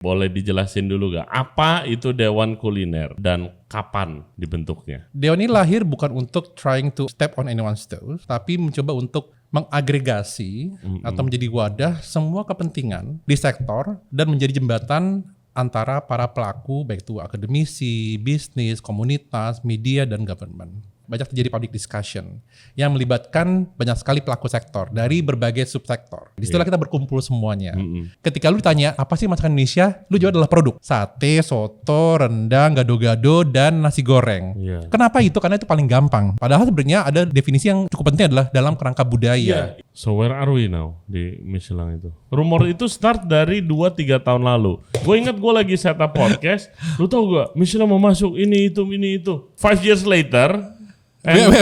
Boleh dijelasin dulu gak? Apa itu Dewan Kuliner dan kapan dibentuknya? Dewan ini lahir bukan untuk trying to step on anyone's toes, tapi mencoba untuk mengagregasi atau menjadi wadah semua kepentingan di sektor dan menjadi jembatan antara para pelaku, baik itu akademisi, bisnis, komunitas, media, dan government. Banyak terjadi public discussion yang melibatkan banyak sekali pelaku sektor dari berbagai subsektor. Di situlah kita berkumpul semuanya. Ketika lu ditanya apa sih masakan Indonesia, lu jawab adalah produk. Sate, soto, rendang, gado-gado, dan nasi goreng. Kenapa itu? Karena itu paling gampang. Padahal sebenarnya ada definisi yang cukup penting adalah dalam kerangka budaya. So where are we now di Michelin itu? Rumor itu start dari 2-3 tahun lalu. Gue ingat gue lagi setup podcast. Lu tau gak Michelin mau masuk ini itu. 5 years later and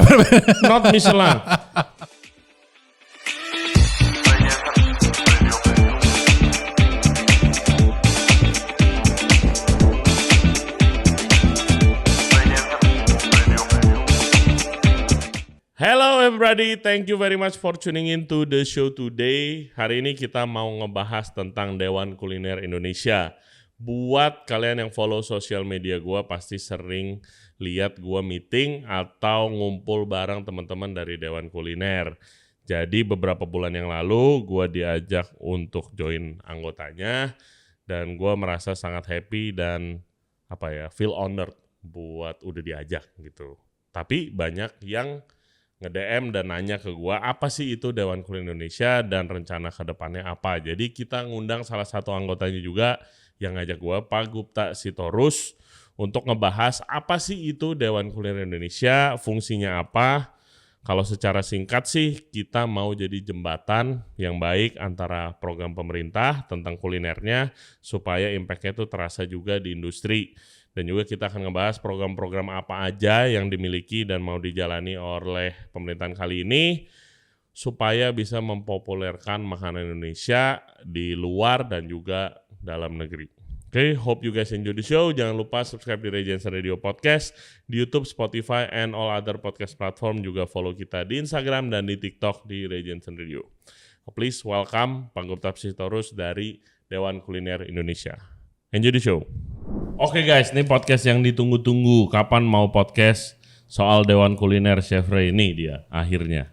not Michelin. Hello everybody, thank you very much for tuning in to the show today. Hari ini kita mau ngebahas tentang Dewan Kuliner Indonesia. Buat kalian yang follow sosial media gue pasti sering lihat gue meeting atau ngumpul bareng teman-teman dari Dewan Kuliner. Jadi beberapa bulan yang lalu gue diajak untuk join anggotanya dan gue merasa sangat happy dan feel honored buat udah diajak gitu. Tapi banyak yang nge-DM dan nanya ke gue apa sih itu Dewan Kuliner Indonesia dan rencana ke depannya apa. Jadi kita ngundang salah satu anggotanya juga yang ngajak gue, Pak Gupta Sitorus, untuk ngebahas apa sih itu Dewan Kuliner Indonesia, fungsinya apa. Kalau secara singkat sih kita mau jadi jembatan yang baik antara program pemerintah tentang kulinernya supaya impact-nya itu terasa juga di industri. Dan juga kita akan ngebahas program-program apa aja yang dimiliki dan mau dijalani oleh pemerintahan kali ini supaya bisa mempopulerkan makanan Indonesia di luar dan juga dalam negeri. Oke, hope you guys enjoy the show. Jangan lupa subscribe di Ray Jensen Radio Podcast di YouTube, Spotify, and all other podcast platform. Juga follow kita di Instagram dan di TikTok di Ray Jensen Radio. Please welcome Pak Gupta Sitorus dari Dewan Kuliner Indonesia. Enjoy the show. Oke guys, ini podcast yang ditunggu-tunggu. Kapan mau podcast soal Dewan Kuliner Chef Ray? Ini dia akhirnya.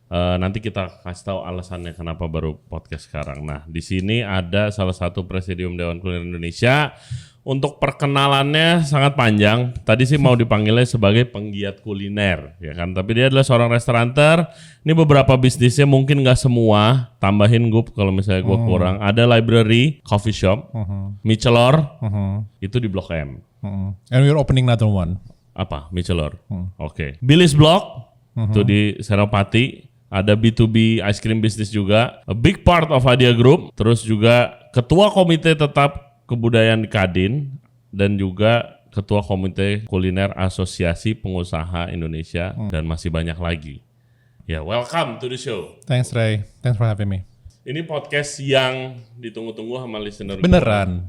Nanti kita kasih tahu alasannya kenapa baru podcast sekarang. Nah, di sini ada salah satu presidium Dewan Kuliner Indonesia. Untuk perkenalannya sangat panjang. Tadi sih mau dipanggilnya sebagai penggiat kuliner, ya kan? Tapi dia adalah seorang restauranter. Ini beberapa bisnisnya mungkin nggak semua. Tambahin gue kalau misalnya gue kurang. Ada library, coffee shop, Michelor, itu di Blok M. And we're opening another one. Apa? Michelor. Oke. Billy's Block, itu di Senopati. Ada B2B ice cream business juga. A big part of Hadia Group. Terus juga ketua komite tetap kebudayaan di Kadin dan juga ketua komite kuliner Asosiasi Pengusaha Indonesia dan masih banyak lagi. Ya, welcome to the show. Thanks Ray, thanks for having me. Ini podcast yang ditunggu-tunggu sama listener. Beneran.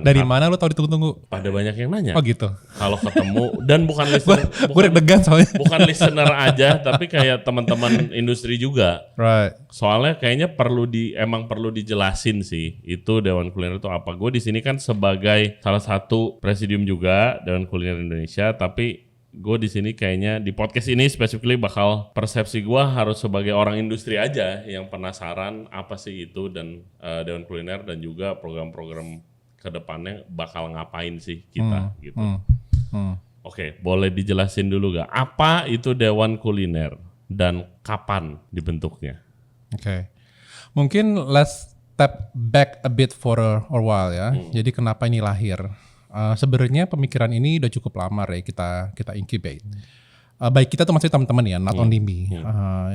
Dari mana lu tahu ditunggu-tunggu? Pada banyak yang nanya. Oh gitu. Kalau ketemu dan bukan listener, gue deg-degan soalnya. Bukan listener aja, tapi kayak teman-teman industri juga. Right. Soalnya kayaknya emang perlu dijelasin sih. Itu Dewan Kuliner itu apa? Gue di sini kan sebagai salah satu presidium juga Dewan Kuliner Indonesia, tapi gue di sini kayaknya di podcast ini specifically bakal persepsi gue harus sebagai orang industri aja yang penasaran apa sih itu dan Dewan Kuliner dan juga program-program kedepannya bakal ngapain sih kita gitu. Oke, boleh dijelasin dulu gak? Apa itu Dewan Kuliner dan kapan dibentuknya? Oke. Mungkin let's step back a bit for a while ya. Jadi kenapa ini lahir? Sebenarnya pemikiran ini udah cukup lama ya kita incubate. Baik kita termasuk teman-teman ya, not only me.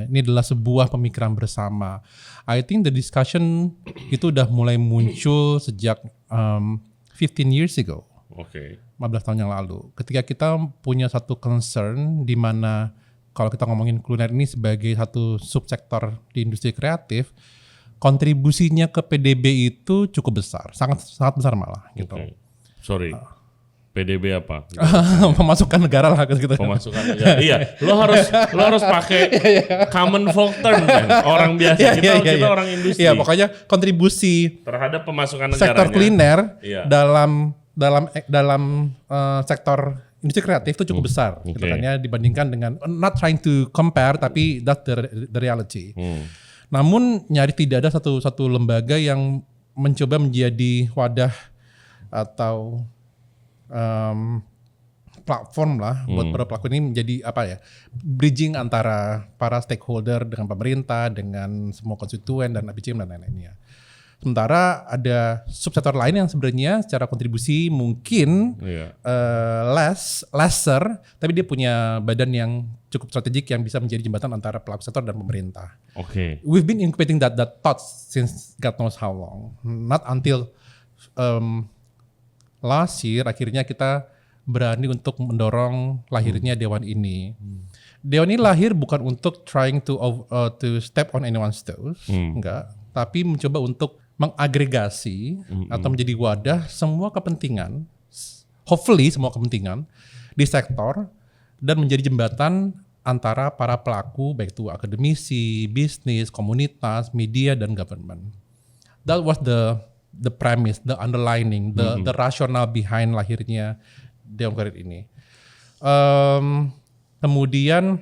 Ini adalah sebuah pemikiran bersama. I think the discussion itu udah mulai muncul sejak 15 years ago. Oke. 15 tahun yang lalu. Ketika kita punya satu concern di mana kalau kita ngomongin kuliner ini sebagai satu subsektor di industri kreatif, kontribusinya ke PDB itu cukup besar, sangat besar malah gitu. Sorry. PDB apa? Pemasukan negara lah gitu. Pemasukan negara. Iya, lo harus pakai common folk term kan. Orang biasa kita orang industri. Iya, pokoknya kontribusi terhadap pemasukan negaranya. Sektor kuliner Iya. dalam sektor industri kreatif itu cukup besar gitu kan ya, dibandingkan dengan, not trying to compare tapi that's the reality. Namun tidak ada satu lembaga yang mencoba menjadi wadah atau platform lah buat para pelaku ini menjadi bridging antara para stakeholder dengan pemerintah, dengan semua konstituen dan ABCM dan lain-lainnya. Sementara ada subsektor lain yang sebenarnya secara kontribusi mungkin lesser, tapi dia punya badan yang cukup strategik yang bisa menjadi jembatan antara pelaku sektor dan pemerintah. We've been incubating that thought since God knows how long. Not until last year akhirnya kita berani untuk mendorong lahirnya Dewan ini. Dewan ini lahir bukan untuk trying to step on anyone's toes, enggak, tapi mencoba untuk mengagregasi atau menjadi wadah semua kepentingan, hopefully semua kepentingan di sektor, dan menjadi jembatan antara para pelaku baik itu akademisi, bisnis, komunitas, media dan government. That was the premise, the underlining, the rationale behind lahirnya Dewan Kulineri ini. Kemudian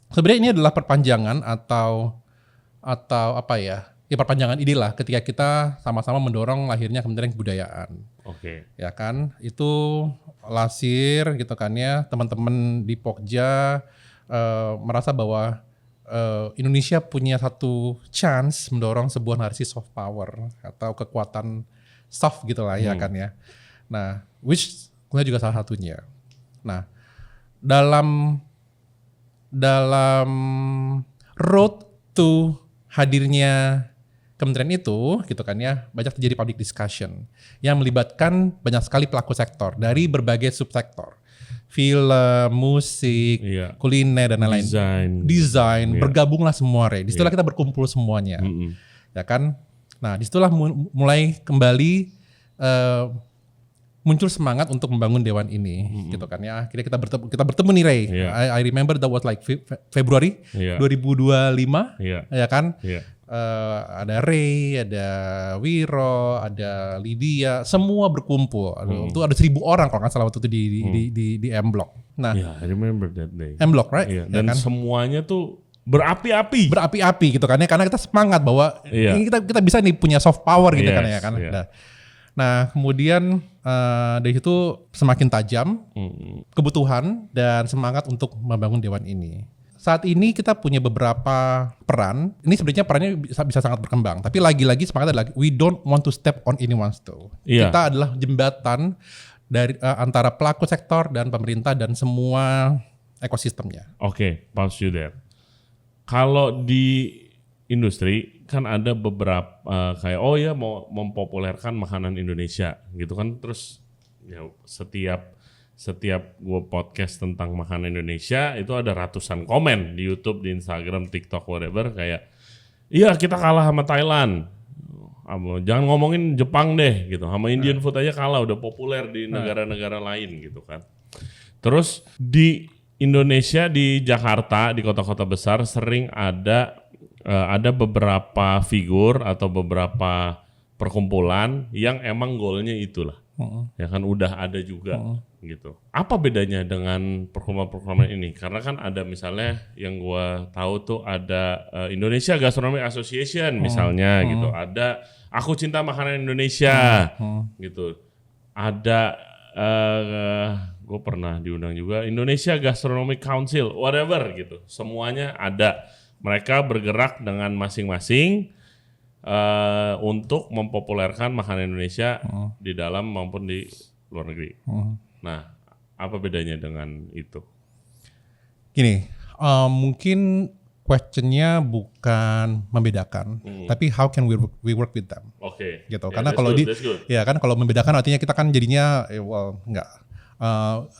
sebenarnya ini adalah perpanjangan atau perpanjangan inilah ketika kita sama-sama mendorong lahirnya Kementerian Kebudayaan. Ya kan, itu lasir gitu kan ya, teman-teman di Pokja merasa bahwa Indonesia punya satu chance mendorong sebuah narasi soft power atau kekuatan soft gitu lah ya kan ya. Nah, which kemudian juga salah satunya. Nah, dalam road to hadirnya kementerian itu gitu kan ya, banyak terjadi public discussion yang melibatkan banyak sekali pelaku sektor dari berbagai subsektor. Film, musik, kuliner dan lain-lain. Desain, bergabunglah semua disitulah kita berkumpul semuanya. Ya kan? Nah, disitulah mulai kembali muncul semangat untuk membangun Dewan ini gitu kan ya. Akhirnya kita bertemu nih Ray. I remember that was like Februari 2025 ya kan. Ada Ray, ada Wiro, ada Lydia, semua berkumpul. Itu ada 1,000 orang kalau nggak salah waktu itu di M Block. Nah, I remember that day. M Block, right? Dan ya kan? Semuanya tuh berapi-api. Berapi-api gitu kan ya, karena kita semangat bahwa ini kita bisa nih punya soft power gitu kan ya kan. Nah, kemudian dari situ semakin tajam kebutuhan dan semangat untuk membangun Dewan ini. Saat ini kita punya beberapa peran. Ini sebenarnya perannya bisa sangat berkembang. Tapi lagi-lagi semangat adalah we don't want to step on anyone's toe. Kita adalah jembatan dari antara pelaku sektor dan pemerintah dan semua ekosistemnya. Pause you there. Kalau di industri kan ada beberapa kayak mau mempopulerkan makanan Indonesia gitu kan, terus ya setiap gue podcast tentang makanan Indonesia itu ada ratusan komen di YouTube, di Instagram, TikTok, whatever, kayak kita kalah sama Thailand, jangan ngomongin Jepang deh gitu, sama Indian food aja kalah, udah populer di negara-negara lain gitu kan. Terus di Indonesia, di Jakarta, di kota-kota besar sering ada beberapa figur atau beberapa perkumpulan yang emang goalnya itulah. Ya kan udah ada juga gitu. Apa bedanya dengan perkumpulan-perkumpulan ini? Karena kan ada misalnya yang gua tahu tuh ada Indonesia Gastronomic Association misalnya gitu. Ada Aku Cinta Makanan Indonesia gitu. Ada gue pernah diundang juga Indonesia Gastronomic Council, whatever gitu. Semuanya ada. Mereka bergerak dengan masing-masing untuk mempopulerkan makanan Indonesia di dalam maupun di luar negeri. Nah, apa bedanya dengan itu? Gini, mungkin questionnya bukan membedakan, tapi how can we work with them? Gitu. Karena kalau kalau membedakan artinya kita kan jadinya enggak.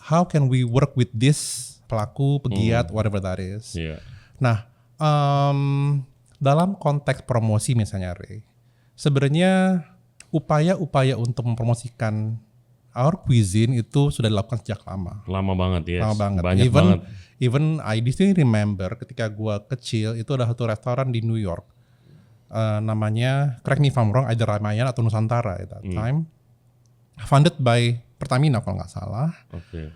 How can we work with this pelaku, pegiat, whatever that is. Nah, dalam konteks promosi misalnya Ray, sebenarnya upaya-upaya untuk mempromosikan our cuisine itu sudah dilakukan sejak lama. Lama banget ya. Lama banget. Banyak banget. Even I still remember ketika gua kecil itu ada satu restoran di New York. Namanya, correct me if I'm wrong, either Ramayana atau Nusantara at that time. Funded by Pertamina kalau nggak salah. Oke.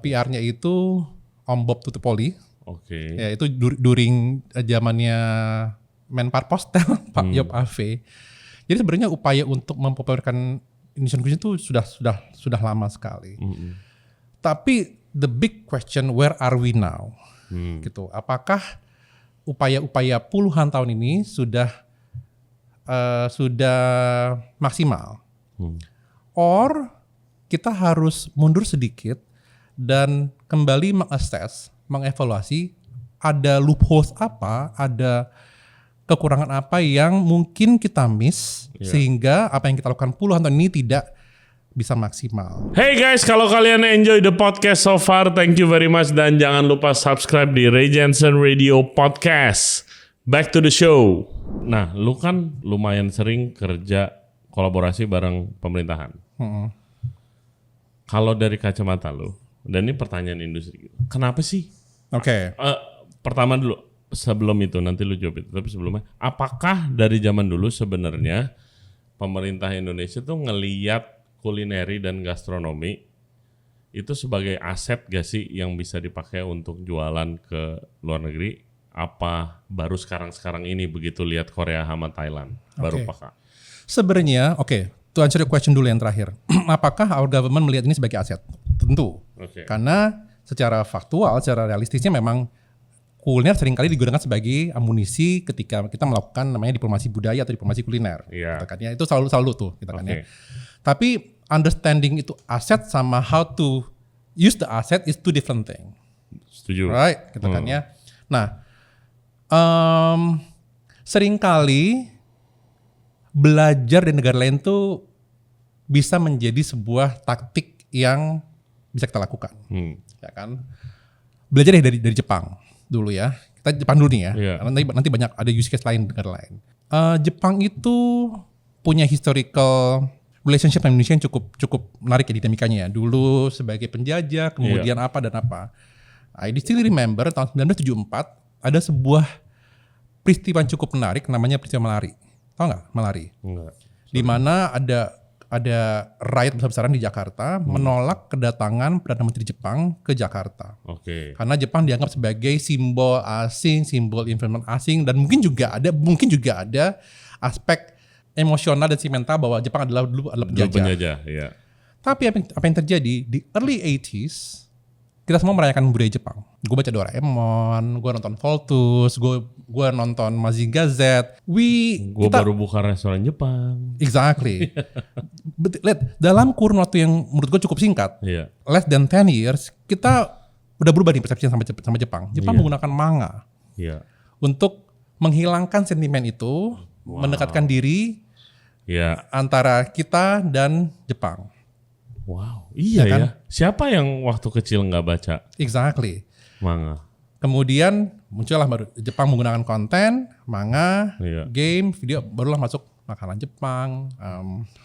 PR-nya itu Om Bob Tutupoli. Oke. Ya itu during zamannya Menpar Postel Pak Yop Ave. Jadi sebenarnya upaya untuk mempopulerkan Indonesian cuisine itu sudah lama sekali. Tapi the big question, where are we now? Gitu. Apakah upaya-upaya puluhan tahun ini sudah maksimal? Or kita harus mundur sedikit dan kembali mengassess, mengevaluasi ada loopholes apa, ada kekurangan apa yang mungkin kita miss sehingga apa yang kita lakukan puluhan tahun ini tidak bisa maksimal. Hey guys, kalau kalian enjoy the podcast so far, thank you very much. Dan jangan lupa subscribe di Ray Jensen Radio Podcast. Back to the show. Nah, lu kan lumayan sering kerja kolaborasi bareng pemerintahan. Kalau dari kacamata lu, dan ini pertanyaan industri, kenapa sih? Oke. Pertama dulu, sebelum itu nanti lu jawab itu. Tapi sebelumnya, apakah dari zaman dulu sebenarnya pemerintah Indonesia tuh ngeliat kulineri dan gastronomi itu sebagai aset gak sih yang bisa dipakai untuk jualan ke luar negeri? Apa baru sekarang ini begitu lihat Korea sama Thailand baru pakai? Sebenarnya, to answer your question dulu yang terakhir. Apakah our government melihat ini sebagai aset? Tentu. Karena secara faktual, secara realistisnya memang kuliner seringkali digunakan sebagai amunisi ketika kita melakukan namanya diplomasi budaya atau diplomasi kuliner. Gitu kan, ya. Itu selalu tuh gitu kan, ya. Tapi understanding itu aset sama how to use the asset is two different thing. Setuju. Right, gitu kan, ya. Nah, seringkali belajar di negara lain tuh bisa menjadi sebuah taktik yang bisa kita lakukan. Ya kan? Belajar dari Jepang dulu ya. Kita Jepang dulu nih ya. Nanti banyak ada use case lain negara lain. Jepang itu punya historical relationship dengan Indonesia yang cukup menarik ya dinamikanya ya. Dulu sebagai penjajah, kemudian apa dan apa. I still remember tahun 1974 ada sebuah peristiwa yang cukup menarik namanya peristiwa Malari. Tahu nggak Malari? Enggak. Di mana ada riot besar-besaran di Jakarta menolak kedatangan Perdana Menteri Jepang ke Jakarta. Karena Jepang dianggap sebagai simbol asing, simbol influence asing, dan mungkin juga ada aspek emosional dan sentimental bahwa Jepang adalah penjajah. Iya. Tapi apa yang terjadi di early 80s, kita semua merayakan budaya Jepang. Gue baca Doraemon, gue nonton Voltus, gue nonton Mazinger Z. Gue baru buka restoran Jepang. Exactly. But dalam kurun waktu yang menurut gue cukup singkat, less than 10 years, kita udah berubah nih persepsi sama Jepang. Jepang menggunakan manga untuk menghilangkan sentimen itu, mendekatkan diri antara kita dan Jepang. Wow, iya ya. Siapa yang waktu kecil nggak baca? Exactly. Manga. Kemudian muncullah baru Jepang menggunakan konten, manga, game, video, barulah masuk makanan Jepang.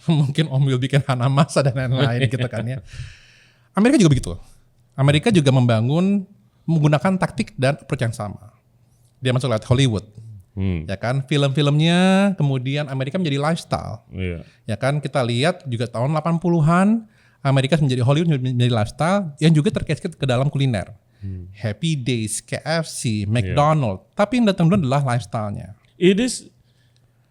Mungkin Om Will bikin hanamasa dan lain-lain gitu kan ya. Amerika juga begitu. Amerika juga menggunakan taktik dan approach yang sama. Dia masuk lewat Hollywood. Ya kan, film-filmnya kemudian Amerika menjadi lifestyle. Ya kan, kita lihat juga tahun 80-an Amerika menjadi Hollywood menjadi lifestyle yang juga terkait ke dalam kuliner. Happy Days, KFC, McDonald. Tapi yang datang dulu adalah lifestyle-nya.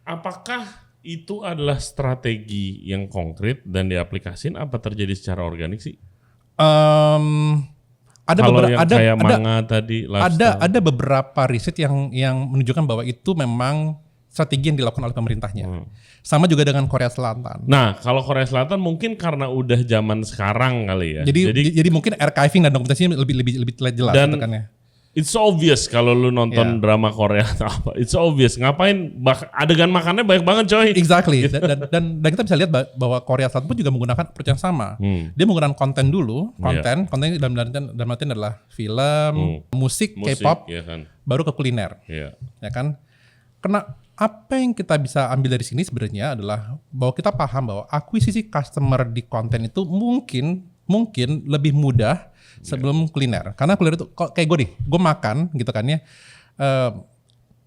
Apakah itu adalah strategi yang konkret dan diaplikasikan apa terjadi secara organik sih? Ada beberapa riset yang menunjukkan bahwa itu memang strategi yang dilakukan oleh pemerintahnya. Sama juga dengan Korea Selatan. Nah, kalau Korea Selatan mungkin karena udah zaman sekarang kali ya. Jadi mungkin archiving dan dokumentasinya lebih jelas. Dan it's obvious kalau lu nonton drama Korea atau apa. It's obvious. Ngapain adegan makannya banyak banget coy. Exactly. dan kita bisa lihat bahwa Korea Selatan pun juga menggunakan approach yang sama. Dia menggunakan konten dulu. Konten dalam artian adalah film, musik K-pop, baru ke kuliner. Ya kan? Karena apa yang kita bisa ambil dari sini sebenarnya adalah bahwa kita paham bahwa akuisisi customer di konten itu mungkin lebih mudah sebelum kuliner. Karena kuliner itu kayak gue nih, gue makan gitu kan ya.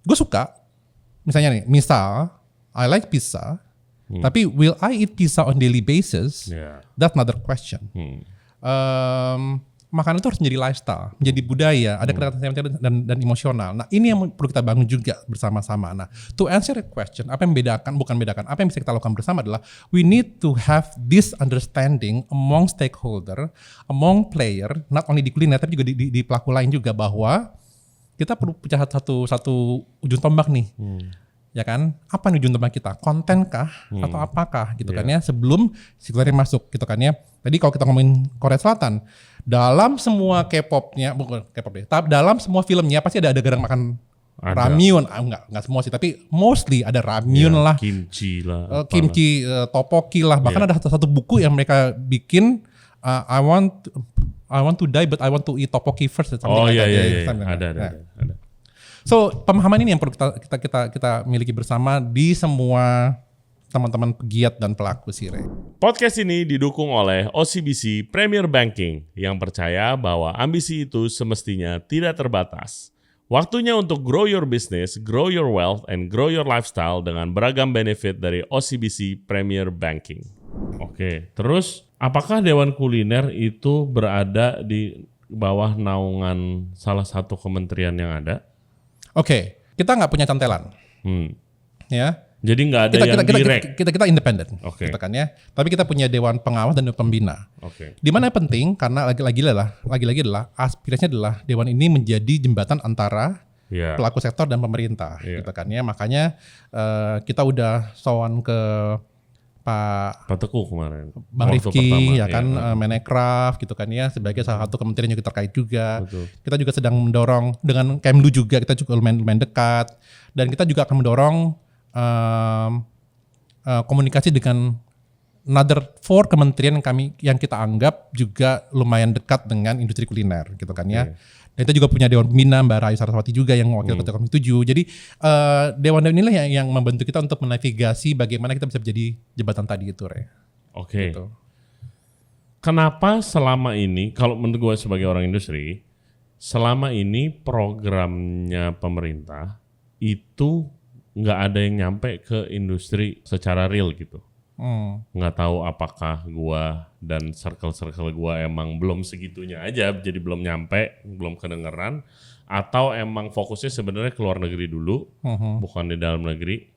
Gue suka, misalnya nih, I like pizza, tapi will I eat pizza on daily basis? Yeah. That's another question. Makanan itu harus menjadi lifestyle, menjadi budaya, ada kedekatan sentimental dan emosional. Nah, ini yang perlu kita bangun juga bersama-sama. Nah, to answer the question, apa yang apa yang bisa kita lakukan bersama adalah we need to have this understanding among stakeholder, among player, not only di kuliner tapi juga di pelaku lain juga, bahwa kita perlu punya satu ujung tombak nih. Ya kan, apa nih ujung tombak kita, konten kah atau apakah gitu kan ya, sebelum si kuliner masuk gitu kan ya. Tadi kalau kita ngomongin Korea Selatan, dalam semua K-popnya, bukan K-pop deh, dalam semua filmnya pasti ada adegan makan ramyun. Enggak semua sih, tapi mostly ada ramyun lah, kimchi lah, tteokbokki lah. Bahkan ada satu buku yang mereka bikin, I want to die but I want to eat tteokbokki first. Oh iya, ada. So pemahaman ini yang perlu kita miliki bersama di semua teman-teman pegiat dan pelaku sih, Ray. Podcast ini didukung oleh OCBC Premier Banking yang percaya bahwa ambisi itu semestinya tidak terbatas. Waktunya untuk grow your business, grow your wealth, and grow your lifestyle dengan beragam benefit dari OCBC Premier Banking. Oke, terus apakah Dewan Kuliner itu berada di bawah naungan salah satu kementerian yang ada? Oke, kita nggak punya cantelan. Ya. Jadi nggak ada direct. Kita independen, Okay. gitu kan ya. Tapi kita punya dewan pengawas dan dewan pembina. Okay. Di mana penting karena lagi-lagi adalah aspirasinya adalah dewan ini menjadi jembatan antara pelaku sektor dan pemerintah, gitu kan ya. Makanya kita udah sowan ke Pak Teguh kemarin, Bang Rifki, ya kan, Menekraf gitu kan ya, sebagai salah satu kementerian yang terkait juga. Betul. Kita juga sedang mendorong dengan Kemlu juga, kita juga lumayan dekat, dan kita juga akan mendorong komunikasi dengan another 4 kementerian yang kita anggap juga lumayan dekat dengan industri kuliner gitu kan ya. Dan kita juga punya Dewan Pembina Mbak Rayu Saraswati juga yang mewakili Ketua Komisi 7. Jadi dewan-dewan inilah yang membantu kita untuk menavigasi bagaimana kita bisa menjadi jembatan tadi itu, Re. Oke. Gitu. Kenapa selama ini, kalau menurut gue sebagai orang industri, selama ini programnya pemerintah itu nggak ada yang nyampe ke industri secara real gitu. Nggak tahu apakah gua dan circle-circle gua emang belum segitunya aja, jadi belum nyampe, belum kedengeran, atau emang fokusnya sebenarnya ke luar negeri dulu, bukan di dalam negeri.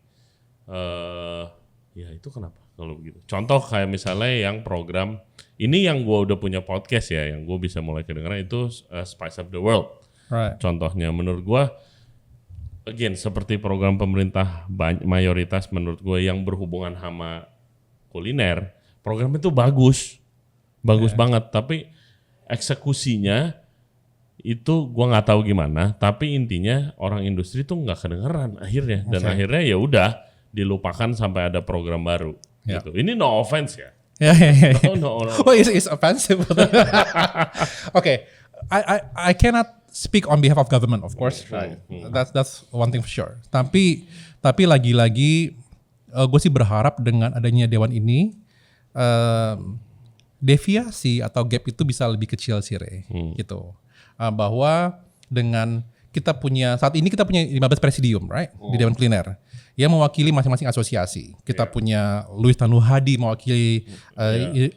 Ya itu kenapa kalau begitu? Contoh kayak misalnya yang program ini yang gua udah punya podcast ya, yang gua bisa mulai kedengeran itu Spice Up the World. Right. Contohnya menurut gua, again seperti program pemerintah mayoritas menurut gue yang berhubungan sama kuliner, program itu bagus banget, tapi eksekusinya itu gue nggak tahu gimana. Tapi intinya orang industri tuh nggak kedengeran akhirnya, dan akhirnya ya udah dilupakan sampai ada program baru. Gitu. Ini no offense ya. No. Oh, it's offensive. Okay, I cannot speak on behalf of government, of course. Right. That's one thing for sure. Tapi lagi-lagi gue sih berharap dengan adanya dewan ini deviasi atau gap itu bisa lebih kecil sih, Re. Gitu. Bahwa dengan saat ini kita punya 15 presidium, right? Di Dewan Kuliner yang mewakili masing-masing asosiasi. Kita punya Louis Tanuhadi mewakili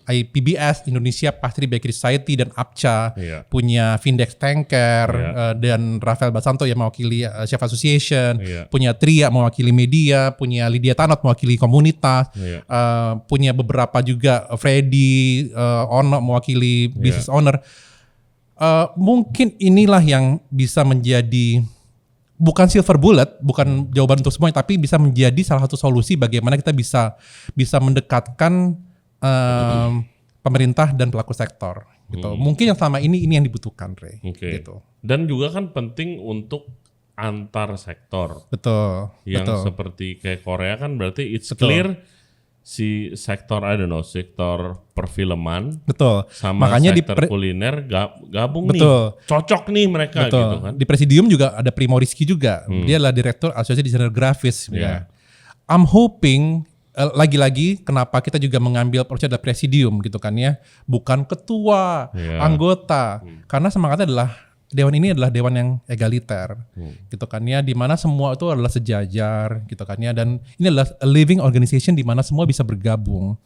IPBS, Indonesia Pastry Bakery Society dan APCA. Punya Vindex Tanker dan Rafael Basanto yang mewakili Chef Association. Punya Tria mewakili media, punya Lydia Tanot mewakili komunitas. Punya beberapa juga Freddy Ono mewakili business owner. Mungkin inilah yang bisa menjadi bukan silver bullet, bukan jawaban untuk semuanya, tapi bisa menjadi salah satu solusi bagaimana kita bisa mendekatkan pemerintah dan pelaku sektor. Gitu. Mungkin yang selama ini yang dibutuhkan, Re. Gitu. Dan juga kan penting untuk antar sektor. Betul. Yang seperti kayak Korea kan berarti it's clear si sektor sektor perfilman Betul. sama Makanya sektor kuliner gabung betul. nih. Cocok nih mereka Betul. gitu kan. Di Presidium juga ada Primo Rizky juga. Dia adalah direktur asosiasi desainer grafis. Yeah. Ya. I'm hoping lagi-lagi kenapa kita juga mengambil approach adalah Presidium gitu kan ya. Bukan ketua, anggota. Karena semangatnya adalah dewan ini adalah dewan yang egaliter, gitu kan ya, di mana semua itu adalah sejajar, gitu kan ya, dan ini adalah a living organization di mana semua bisa bergabung.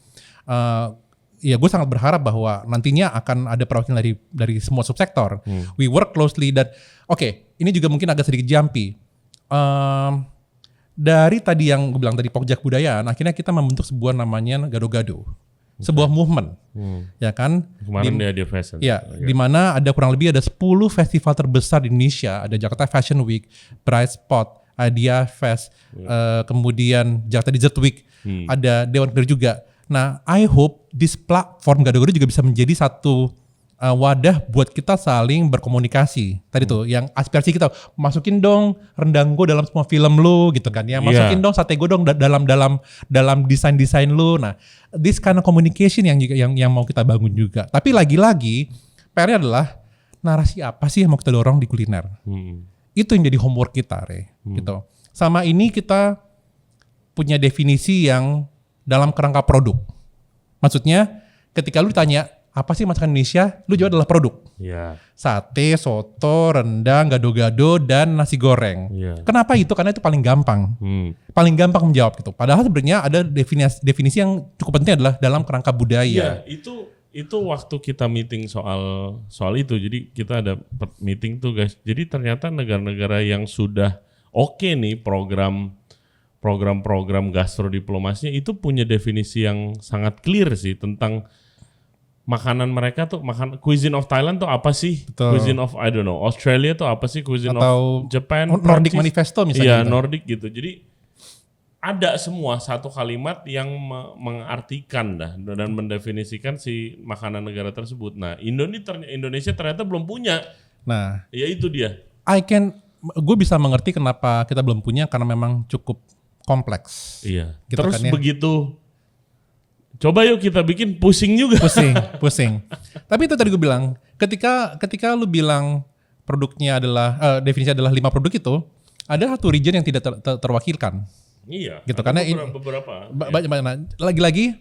Ya gue sangat berharap bahwa nantinya akan ada perwakilan dari semua subsektor. We work closely dan ini juga mungkin agak sedikit jumpy. Dari tadi yang gue bilang tadi Pokja Kebudayaan, akhirnya kita membentuk sebuah namanya Gado-Gado. Sebuah movement, ya kan? Kemarin dia fashion. Ya, di mana ada kurang lebih ada 10 festival terbesar di Indonesia. Ada Jakarta Fashion Week, Bright Spot, Idea Fest, kemudian Jakarta Desert Week, ada Dewan Kulir juga. Nah, I hope this platform Gado-Gado juga bisa menjadi satu wadah buat kita saling berkomunikasi. Tadi tuh yang aspirasi kita, masukin dong rendang gue dalam semua film lu gitu kan ya. Masukin dong sate gue dong dalam desain-desain lu. Nah, this kind of communication yang mau kita bangun juga. Tapi lagi-lagi PR-nya adalah narasi apa sih yang mau kita dorong di kuliner. Itu yang jadi homework kita, gitu. Sama ini kita punya definisi yang dalam kerangka produk. Maksudnya ketika lu ditanya apa sih masakan Indonesia? Lu jawab adalah produk. Sate, soto, rendang, gado-gado, dan nasi goreng. Kenapa itu? Karena itu paling gampang. Paling gampang menjawab gitu. Padahal sebenarnya ada definisi yang cukup penting adalah dalam kerangka budaya. Itu waktu kita meeting soal itu. Jadi kita ada meeting tuh guys. Jadi ternyata negara-negara yang sudah oke nih program-program gastrodiplomasinya itu punya definisi yang sangat clear sih tentang makanan mereka tuh, cuisine of Thailand tuh apa sih? Betul. Cuisine of Australia tuh apa sih? Cuisine atau of Japan, Nordic Prancis. Manifesto misalnya. Iya, Nordic gitu. Jadi ada semua satu kalimat yang mengartikan dan mendefinisikan si makanan negara tersebut. Nah, Indonesia ternyata belum punya. Nah, ya itu dia. Gue bisa mengerti kenapa kita belum punya karena memang cukup kompleks. Iya. Gitu Terus kan ya. begitu coba yuk kita bikin pusing juga. Pusing. Tapi itu tadi gue bilang, ketika lu bilang produknya adalah definisi adalah 5 produk itu, ada satu region yang tidak terwakilkan. Iya. Gitu karena beberapa. Banyak. Lagi-lagi,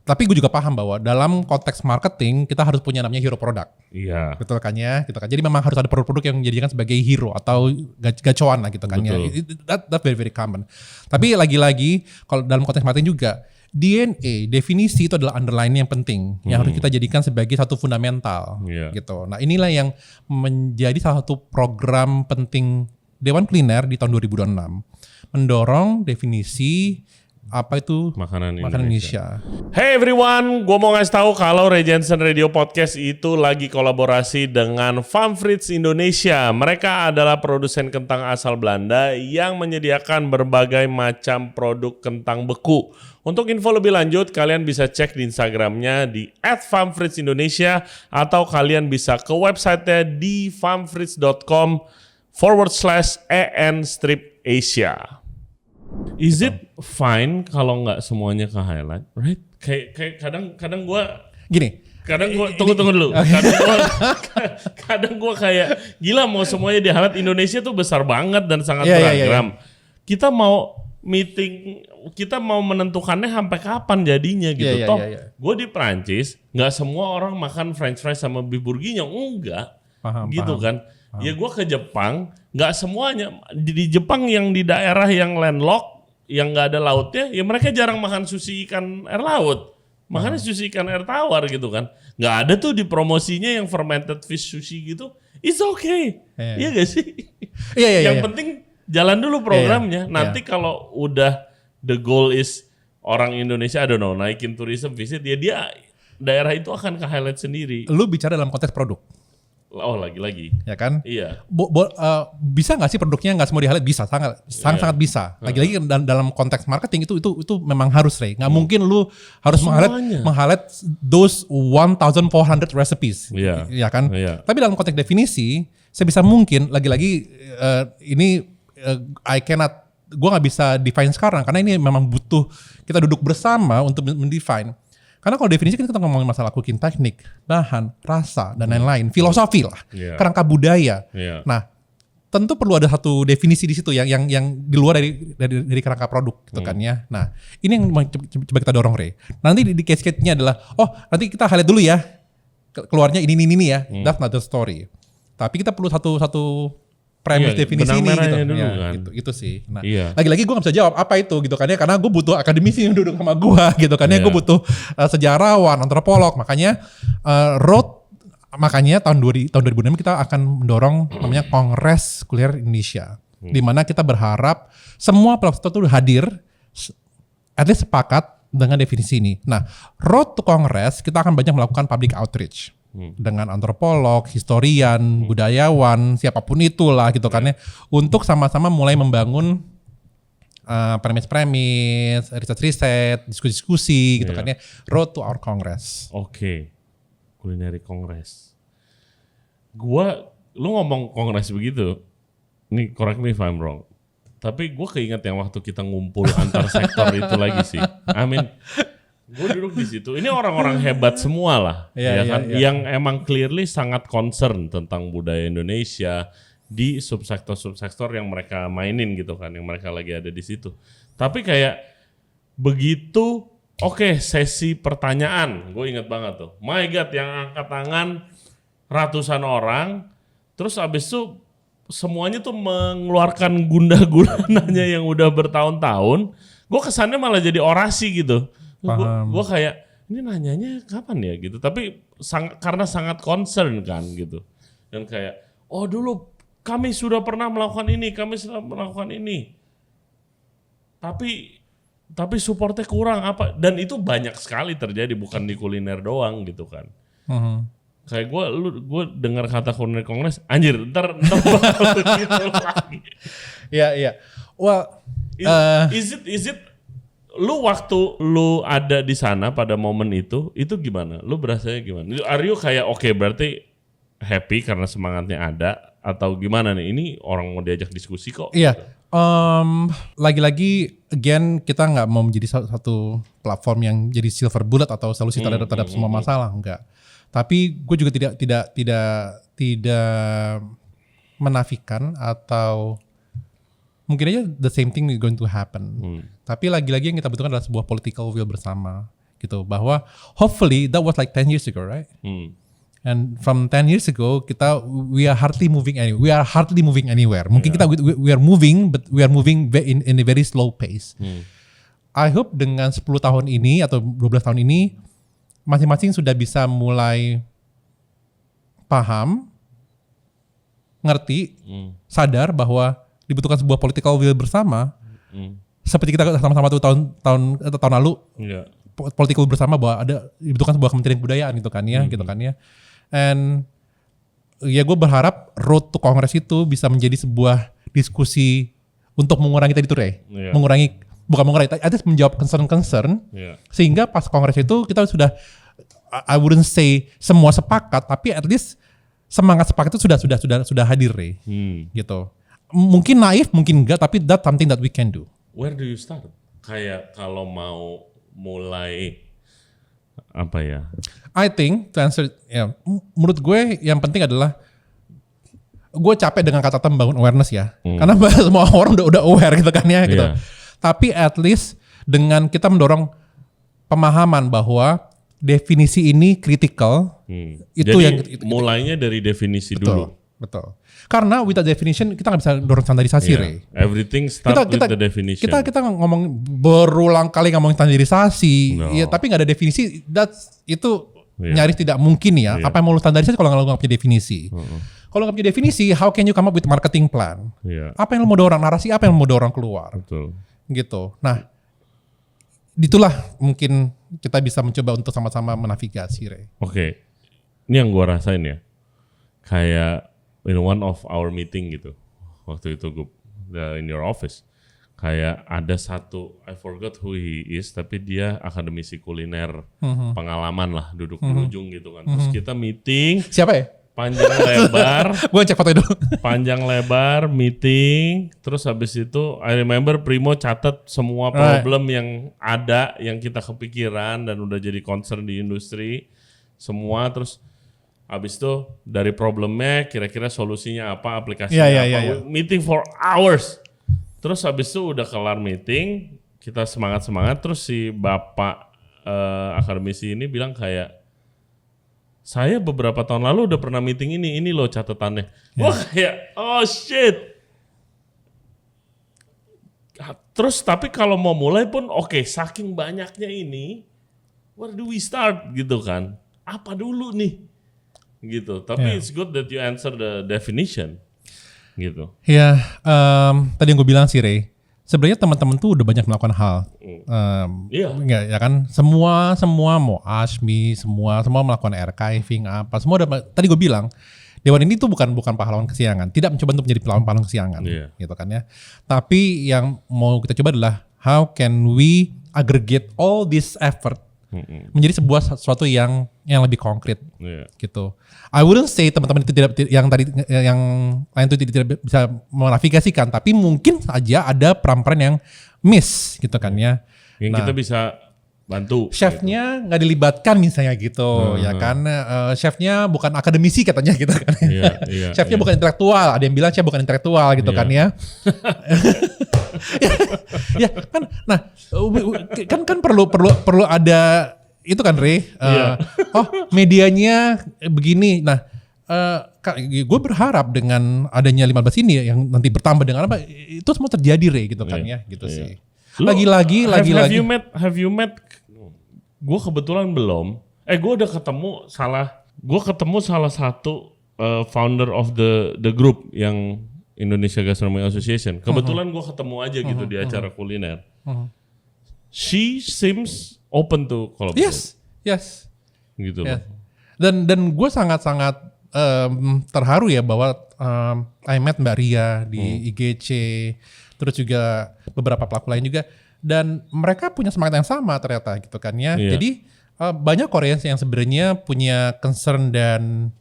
tapi gue juga paham bahwa dalam konteks marketing kita harus punya namanya hero product. Iya. Betul kan ya? Gitu kan. Jadi memang harus ada produk-produk yang dijadikan sebagai hero atau gacoan lah gitu kan ya. That's very very common. Tapi lagi-lagi kalau dalam konteks marketing juga DNA, definisi itu adalah underline yang penting, yang harus kita jadikan sebagai satu fundamental, gitu. Nah inilah yang menjadi salah satu program penting Dewan Kuliner di tahun 2026, mendorong definisi apa itu makanan Indonesia. Hey everyone, gue mau ngasih tahu kalau Regensen Radio Podcast itu lagi kolaborasi dengan Famfrits Indonesia. Mereka adalah produsen kentang asal Belanda yang menyediakan berbagai macam produk kentang beku. Untuk info lebih lanjut, kalian bisa cek di Instagramnya di @famfritsindonesia atau kalian bisa ke websitenya di famfrits.com/en-asia. Is it fine kalau nggak semuanya ke highlight, right? Kayak kadang gue gini. Kadang gue tunggu dulu. Kadang gue kayak gila mau semuanya di highlight. Indonesia tuh besar banget dan sangat beragam. Kita mau meeting, kita mau menentukannya sampai kapan jadinya gitu. Gue di Prancis nggak semua orang makan French fries sama beef bourguignon, enggak. Paham. Kan? Ya gue ke Jepang, nggak semuanya di Jepang yang di daerah yang landlocked, yang nggak ada lautnya, ya mereka jarang makan sushi ikan air laut, makannya sushi ikan air tawar gitu kan. Nggak ada tuh di promosinya yang fermented fish sushi gitu. It's okay, iya gak sih? Yang penting jalan dulu programnya. Nanti kalau udah the goal is orang Indonesia, I don't know, naikin tourism visit, ya dia daerah itu akan ke highlight sendiri. Lu bicara dalam konteks produk. Oh lagi-lagi. Ya kan? Iya. Bisa nggak sih produknya nggak semua di highlight? Bisa, sangat bisa. Lagi-lagi dalam konteks marketing itu memang harus, Ray. Nggak mungkin lu harus meng-highlight those 1,400 recipes. Ya kan? Tapi dalam konteks definisi, sebisa mungkin lagi-lagi ini I cannot gue nggak bisa define sekarang karena ini memang butuh kita duduk bersama untuk mendefine. Karena kalau definisi kan kita ngomongin masalah cooking teknik, bahan, rasa dan lain-lain, filosofi lah, kerangka budaya. Nah, tentu perlu ada satu definisi di situ yang di luar dari kerangka produk gitu kan ya. Nah, ini yang coba kita dorong Ray. Nanti di case-nya adalah nanti kita highlight dulu ya. Keluarnya ini ya. That's not the story. Tapi kita perlu satu premis definisi ini gitu. Dulu, ya, kan? gitu sih. Nah, lagi-lagi gue gak bisa jawab apa itu gitu kan ya, karena gue butuh akademisi yang duduk sama gue gitu kan ya. Gue butuh sejarawan, antropolog. Makanya tahun 2006 kita akan mendorong namanya Kongres Kuliner Indonesia. Di mana kita berharap semua pelaku sektor itu hadir, at least sepakat dengan definisi ini. Nah, road to Kongres kita akan banyak melakukan public outreach. Dengan antropolog, historian, budayawan, siapapun itulah gitu kan ya, untuk sama-sama mulai membangun premis-premis, riset-riset, diskusi-diskusi gitu kan ya, road to our Congress. Oke. Culinary Congress. Lu ngomong kongres begitu, ini correct me if I'm wrong, tapi gue keinget yang waktu kita ngumpul antar sektor itu lagi sih. I mean, gue duduk di situ. Ini orang-orang hebat semua lah, kan? Yang emang clearly sangat concern tentang budaya Indonesia di subsektor yang mereka mainin gitu kan, yang mereka lagi ada di situ. Tapi kayak begitu, sesi pertanyaan, gue inget banget tuh. My God, yang angkat tangan ratusan orang, terus abis itu semuanya tuh mengeluarkan gundah-gulananya yang udah bertahun-tahun. Gue kesannya malah jadi orasi gitu. Gue kayak ini nanyanya kapan ya gitu, tapi karena sangat concern kan gitu, dan kayak dulu kami sudah pernah melakukan ini, tapi supportnya kurang apa, dan itu banyak sekali terjadi, bukan di kuliner doang gitu kan. Kayak gue dengar kata kuliner kongres, anjir ntar gitu lagi. Iya. Well, is it lu waktu lu ada di sana pada momen itu gimana? Lu berasanya gimana? Are you kayak berarti happy karena semangatnya ada, atau gimana nih? Ini orang mau diajak diskusi kok. Iya. Lagi-lagi again kita nggak mau menjadi satu platform yang jadi silver bullet atau solusi terhadap semua masalah, enggak. Tapi gue juga tidak menafikan atau mungkin aja the same thing is going to happen. Tapi lagi-lagi yang kita butuhkan adalah sebuah political will bersama gitu, bahwa hopefully that was like 10 years ago, right? And from 10 years ago we are hardly moving anywhere. Mungkin kita we are moving, but we are moving in a very slow pace. I hope dengan 10 tahun ini atau 12 tahun ini masing-masing sudah bisa mulai paham, ngerti, sadar bahwa dibutuhkan sebuah political will bersama. Seperti kita sama-sama tuh tahun lalu political will bersama bahwa dibutuhkan sebuah kementerian kebudayaan gitu kan ya, gitu kan ya. And ya gue berharap road to Congress itu bisa menjadi sebuah diskusi untuk mengurangi tadi tuh bukan mengurangi, ada menjawab concern sehingga pas Kongres itu kita sudah, I wouldn't say semua sepakat, tapi at least semangat sepakat itu sudah hadir gitu. Mungkin naif, mungkin enggak, tapi that's something that we can do. Where do you start? Kayak kalau mau mulai apa ya? I think to answer, menurut gue yang penting adalah gue capek dengan kata membangun awareness ya, karena semua orang udah aware gitu kan ya gitu. Tapi at least dengan kita mendorong pemahaman bahwa definisi ini critical, itu jadi yang mulainya dari definisi dulu. Betul. Karena without definition kita nggak bisa dorong standarisasi, Everything start with the definition. Kita ngomong berulang kali ngomong standarisasi, tapi nggak ada definisi, itu nyaris tidak mungkin ya. Apa yang mau lu standarisasi kalau nggak punya definisi? Kalau nggak punya definisi, how can you come up with marketing plan? Apa yang lu mau dorong, narasi apa yang lu mau dorong keluar? Betul. Gitu. Nah, itulah mungkin kita bisa mencoba untuk sama-sama menavigasi, Oke. Ini yang gua rasain ya. Kayak in one of our meeting gitu, waktu itu gue in your office, kayak ada satu, I forgot who he is, tapi dia akademisi kuliner, pengalaman lah, duduk di ujung gitu kan. Terus kita meeting. Siapa ya? panjang lebar. Gue cek foto dulu. Panjang lebar meeting, terus habis itu I remember Primo catat semua problem yang ada, yang kita kepikiran dan udah jadi concern di industri semua, terus habis itu dari problemnya kira-kira solusinya apa, aplikasinya apa. Meeting for hours. Terus habis itu udah kelar meeting, kita semangat terus si Bapak akademisi ini bilang kayak, saya beberapa tahun lalu udah pernah meeting ini loh catatannya. Wah kayak, oh shit. Terus tapi kalau mau mulai pun oke, saking banyaknya ini, where do we start gitu kan? Apa dulu nih? Gitu. Tapi it's good that you answer the definition. Gitu. Ya, tadi yang gue bilang sih Ray, sebenarnya teman-teman tuh udah banyak melakukan hal. Enggak, ya kan? Semua mau ASMI, semua melakukan archiving apa, semua udah. Tadi gue bilang, Dewan ini tuh bukan pahlawan kesiangan, tidak mencoba untuk menjadi pahlawan kesiangan, gitu kan ya. Tapi yang mau kita coba adalah how can we aggregate all this effort menjadi sesuatu yang lebih konkret, gitu. I wouldn't say teman-teman itu tidak yang lain itu tidak bisa menafikasikan, tapi mungkin saja ada peran-peran yang miss, gitu kan ya. Yang kita bisa bantu. Chefnya nggak dilibatkan misalnya gitu, ya kan. Chefnya bukan akademisi katanya gitu kan. Chefnya bukan intelektual, ada yang bilang chef bukan intelektual gitu kan ya. Ya kan, nah kan perlu ada itu kan Ray. Oh medianya begini. Nah gue berharap dengan adanya 15 ini yang nanti bertambah dengan apa itu semua terjadi Ray gitu kan ya gitu sih. Lagi-lagi. Have you met? Gue kebetulan belum. Gue udah ketemu salah satu founder of the group yang Indonesia Gastronomy Association. Kebetulan gue ketemu aja gitu di acara kuliner. She seems open to collaborate. Yes. Gitu loh. Dan gue sangat-sangat terharu ya bahwa I met Mbak Ria di IGC, terus juga beberapa pelaku lain juga, dan mereka punya semangat yang sama ternyata gitu kan ya. Jadi banyak Korea yang sebenarnya punya concern dan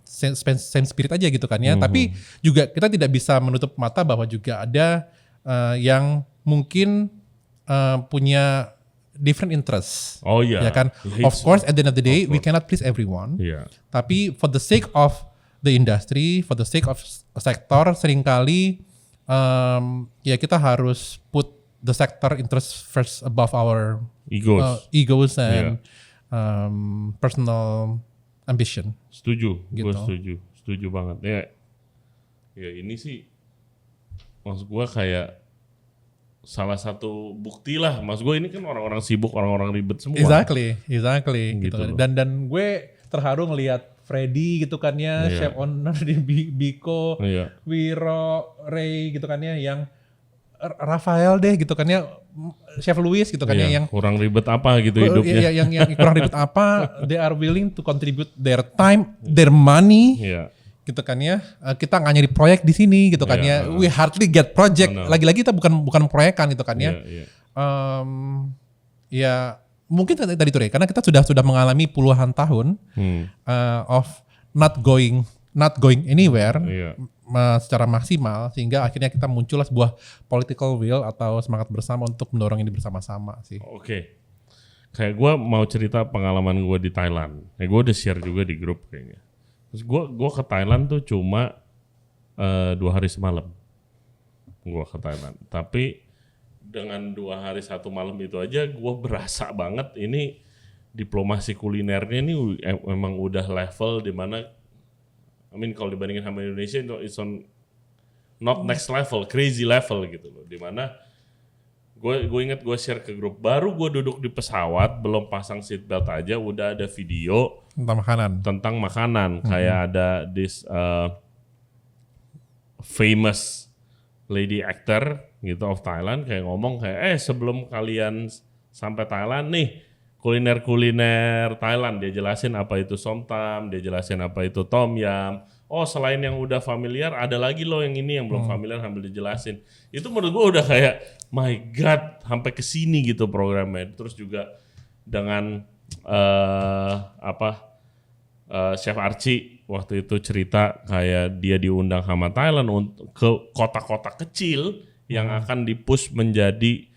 same spirit aja gitu kan ya. Tapi juga kita tidak bisa menutup mata bahwa juga ada yang mungkin punya different interests. Oh iya. Ya kan. Of course at the end of the day we cannot please everyone. Tapi for the sake of the industry, for the sake of sektor, seringkali ya kita harus put the sector interest first above our egos and personal ambition. Setuju, gitu. Gue setuju banget. Ya ini sih, maksud gue kayak salah satu bukti lah. Maksud gue ini kan orang-orang sibuk, orang-orang ribet semua. Exactly. Gitu. Dan gue terharu ngelihat Freddy gitu kan ya, chef owner di Biko, Wiro, Ray gitu kan ya, yang Rafael deh gitu kan ya, Chef Luis gitu kan ya, yang kurang ribet apa gitu hidupnya. Yang kurang ribet apa, they are willing to contribute their time, their money, gitu kan ya. Kita nggak nyari proyek di sini gitu kan ya. We hardly get project. Lagi-lagi kita bukan proyekan gitu kan ya. Ya mungkin tadi tuh karena kita sudah mengalami puluhan tahun of not going anywhere secara maksimal, sehingga akhirnya kita muncullah sebuah political will atau semangat bersama untuk mendorong ini bersama-sama sih. Oke. Kayak gue mau cerita pengalaman gue di Thailand. Gue udah share juga di grup kayaknya. Terus gue ke Thailand tuh cuma 2 hari semalam. Gue ke Thailand. Tapi dengan 2 hari 1 malam itu aja gue berasa banget ini diplomasi kulinernya ini memang udah level di mana, I mean kalau dibandingin sama Indonesia itu it's on not next level, crazy level gitu loh. Di mana gue inget gue share ke grup, baru gue duduk di pesawat belum pasang seatbelt aja udah ada video tentang makanan. Kayak ada this famous lady actor gitu of Thailand kayak ngomong kayak sebelum kalian sampai Thailand nih, kuliner Thailand, dia jelasin apa itu somtam, dia jelasin apa itu tom yum. Oh selain yang udah familiar ada lagi loh yang ini yang belum familiar, sambil dijelasin. Itu menurut gue udah kayak my god sampai ke sini gitu programnya. Terus juga dengan Chef Archie waktu itu cerita kayak dia diundang sama Thailand ke kota-kota kecil yang akan dipush menjadi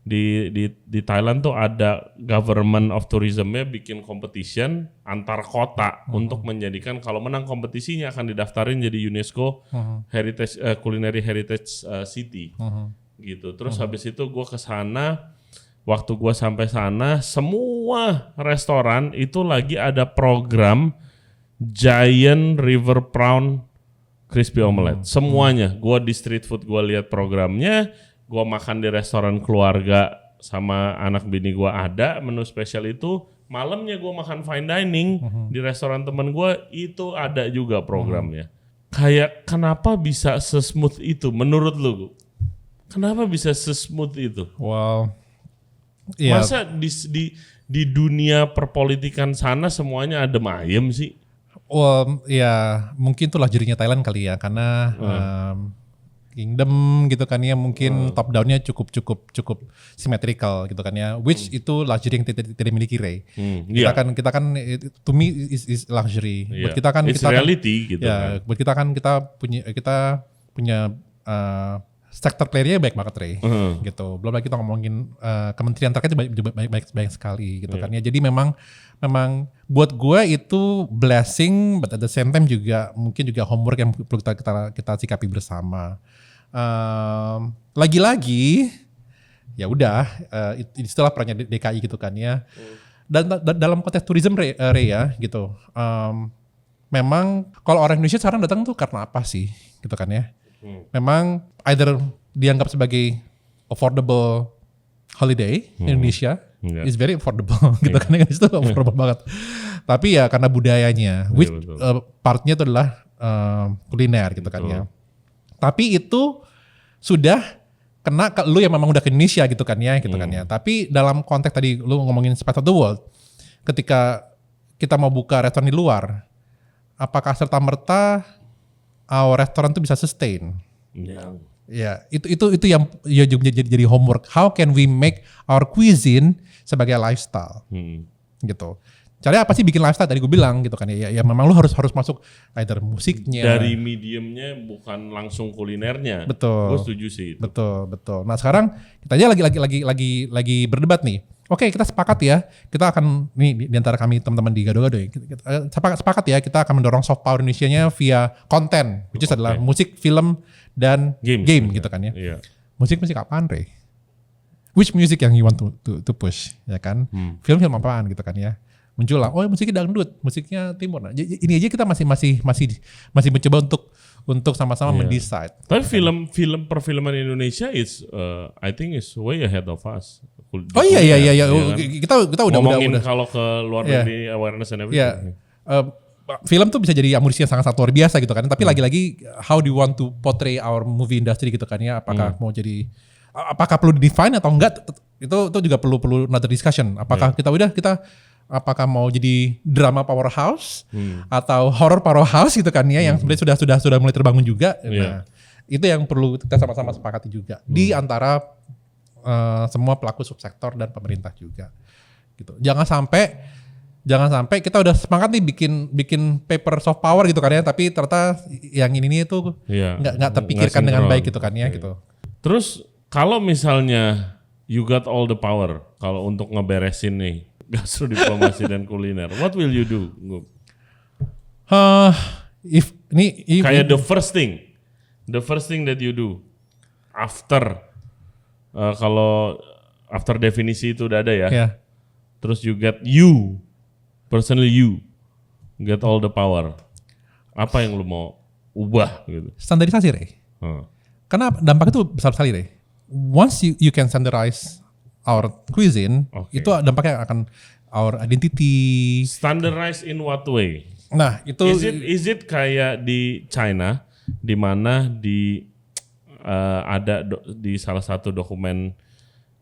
di Thailand tuh ada government of tourism-nya bikin competition antar kota untuk menjadikan kalau menang kompetisinya akan didaftarin jadi UNESCO heritage culinary heritage city gitu. Terus habis itu gue ke sana. Waktu gue sampai sana, semua restoran itu lagi ada program Giant River Prawn Crispy Omelette. Semuanya, gue di street food gue lihat programnya, gue makan di restoran keluarga sama anak bini gue ada menu spesial itu. Malamnya gue makan fine dining di restoran temen gue itu ada juga programnya. Kayak kenapa bisa sesmooth itu menurut lu? Kenapa bisa sesmooth itu? Wow. Yeah. Masa di dunia perpolitikan sana semuanya adem ayem sih? Ya mungkin itulah jurinya Thailand kali ya, karena kingdom gitu kan ya, mungkin top downnya cukup symmetrical gitu kan ya, which itu luxury yang tidak dimiliki Ray. Kita kan to me is luxury. Buat kita kan it's reality gitu kan. Buat kita kan kita punya sektor playernya baik banget Ray, gitu. Belum lagi kita ngomongin kementerian terkait banyak sekali gitu kan ya. Jadi memang buat gue itu blessing, but at the same time juga mungkin juga homework yang perlu kita sikapi bersama. Lagi-lagi ya udah itulah perannya DKI gitu kan ya. Dan dalam konteks tourism Ray ya gitu. Memang kalau orang Indonesia sekarang datang tuh karena apa sih gitu kan ya. Memang either dianggap sebagai affordable holiday Indonesia is very affordable gitu kan, itu affordable banget. Tapi ya karena budayanya, which partnya itu adalah kuliner gitu kan ya. Tapi itu sudah kena ke lu yang memang udah ke Indonesia gitu kan ya, Tapi dalam konteks tadi lu ngomongin Spice of the World, ketika kita mau buka restoran di luar, apakah serta merta restoran itu bisa sustain? Ya, itu yang jadi homework. How can we make our cuisine sebagai lifestyle? Gitu. Caranya apa sih bikin lifestyle? Tadi gue bilang gitu kan ya memang lu harus masuk either musiknya. Dari mediumnya bukan langsung kulinernya. Betul. Gue setuju sih itu. Betul. Nah, sekarang kita aja lagi berdebat nih. Oke, kita sepakat ya. Kita akan nih di antara kami teman-teman di Gado-Gado ya. Kita sepakat ya, kita akan mendorong soft power Indonesianya via konten, which is adalah musik, film dan game gitu kan ya. Iya. Musik apaan, Ray? Which music yang you want to push, ya kan? Film apaan gitu kan ya. Muncul lah, musiknya dangdut, musiknya timur. Nah, ini aja kita masih mencoba untuk sama-sama mendesain. Tapi film perfilman Indonesia I think is way ahead of us. Oh iya. Kita udah ngomongin kalau ke luar negeri awareness and everything. Film tuh bisa jadi amunisi yang sangat luar biasa gitu kan. Tapi lagi-lagi how do you want to portray our movie industry gitu kan ya. Apakah perlu di-define atau enggak? Itu juga perlu another discussion. Apakah apakah mau jadi drama powerhouse atau horror powerhouse gitu kan ya, yang sebenarnya sudah mulai terbangun juga. Nah, itu yang perlu kita sama-sama sepakati juga di antara semua pelaku subsektor dan pemerintah juga. Gitu. Jangan sampai kita udah semangat nih bikin paper soft power gitu kan ya, tapi ternyata yang ini itu nggak terpikirkan dengan baik gitu kan ya gitu. Terus kalau misalnya you got all the power, kalau untuk ngeberesin nih gastrodiplomasi dan kuliner, what will you do? Kayak the first thing that you do after kalau after definisi itu udah ada ya. Terus you get get all the power. Apa yang lu mau ubah gitu? Standarisasi, Ray. Karena dampak itu besar sekali, Ray. Once you can standardize our cuisine, itu dampaknya akan our identity. Standardize in what way? Nah, itu is it kayak di China, di mana ada di salah satu dokumen